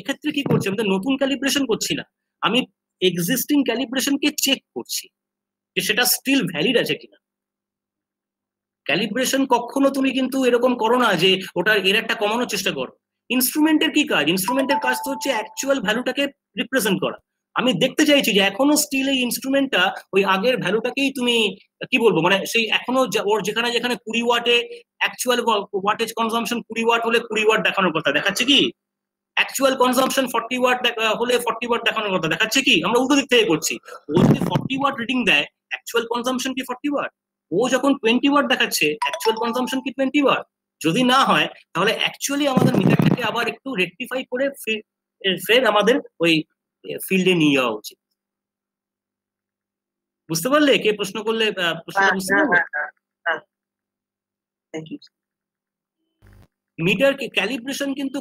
এক্ষেত্রে কি করছি, আমাদের নতুন ক্যালিব্রেশন করছি না, আমি এক্সিস্টিং ক্যালিব্রেশনকে চেক করছি যে সেটা স্টিল ভ্যালিড আছে কিনা। ক্যালিব্রেশন কখনো তুমি কিন্তু এরকম করো না যে ওটার এরারটা কমানোর চেষ্টা করো। ইনস্ট্রুমেন্টের কি কাজ? ইনস্ট্রুমেন্টের কাজ তো হচ্ছে অ্যাকচুয়াল ভ্যালুটাকে রিপ্রেজেন্ট করা। আমি দেখতে চাইছি যে এখনো স্টিল এই ইনস্ট্রুমেন্টটা ওই আগের ভ্যালুটাকেই তুমি কি বলবো, মানে সেই এখনো ওর যেখানে যেখানে 20 ওয়াটে অ্যাকচুয়াল ওয়াটেজ কনজাম্পশন 20 ওয়াট হলে 20 ওয়াট দেখানোর কথা দেখাচ্ছে কি, অ্যাকচুয়াল কনজাম্পশন 40 ওয়াট হলে 40 ওয়াট দেখানোর কথা দেখাচ্ছে কি? আমরা উল্টো দিক থেকে করছি। ও যদি 40 ওয়াট রিডিং দেয়, অ্যাকচুয়াল কনজাম্পশন কি 40 ওয়াট? ও যখন 20 ওয়াট দেখাচ্ছে, অ্যাকচুয়াল কনজাম্পশন কি 20 ওয়াট? যদি না হয় তাহলে অ্যাকচুয়ালি আমাদের মিটারটাকে আবার একটু রেকটিফাই করে ফের আমাদের ওই ফিল্ডে নিয়ে যাওয়া উচিত। বুঝতে পারলে? কে প্রশ্ন করলে প্রশ্নটা বুঝতে পারলে? মিটার ক্যালিব্রেশন কিন্তু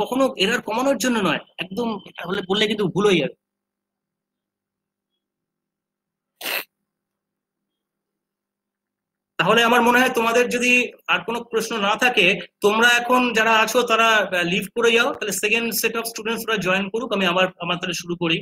কখনো এরার কমানোর জন্য নয়, একদম এটা হলে বললে কিন্তু ভুল হয়ে যাবে। তাহলে আমার মনে হয় তোমাদের যদি আর কোনো প্রশ্ন না থাকে, তোমরা এখন যারা আছো তারা লিভ করে যাও, তাহলে সেকেন্ড সেট অফ স্টুডেন্টসরা জয়েন করুক, আমি আমার তাহলে শুরু করি।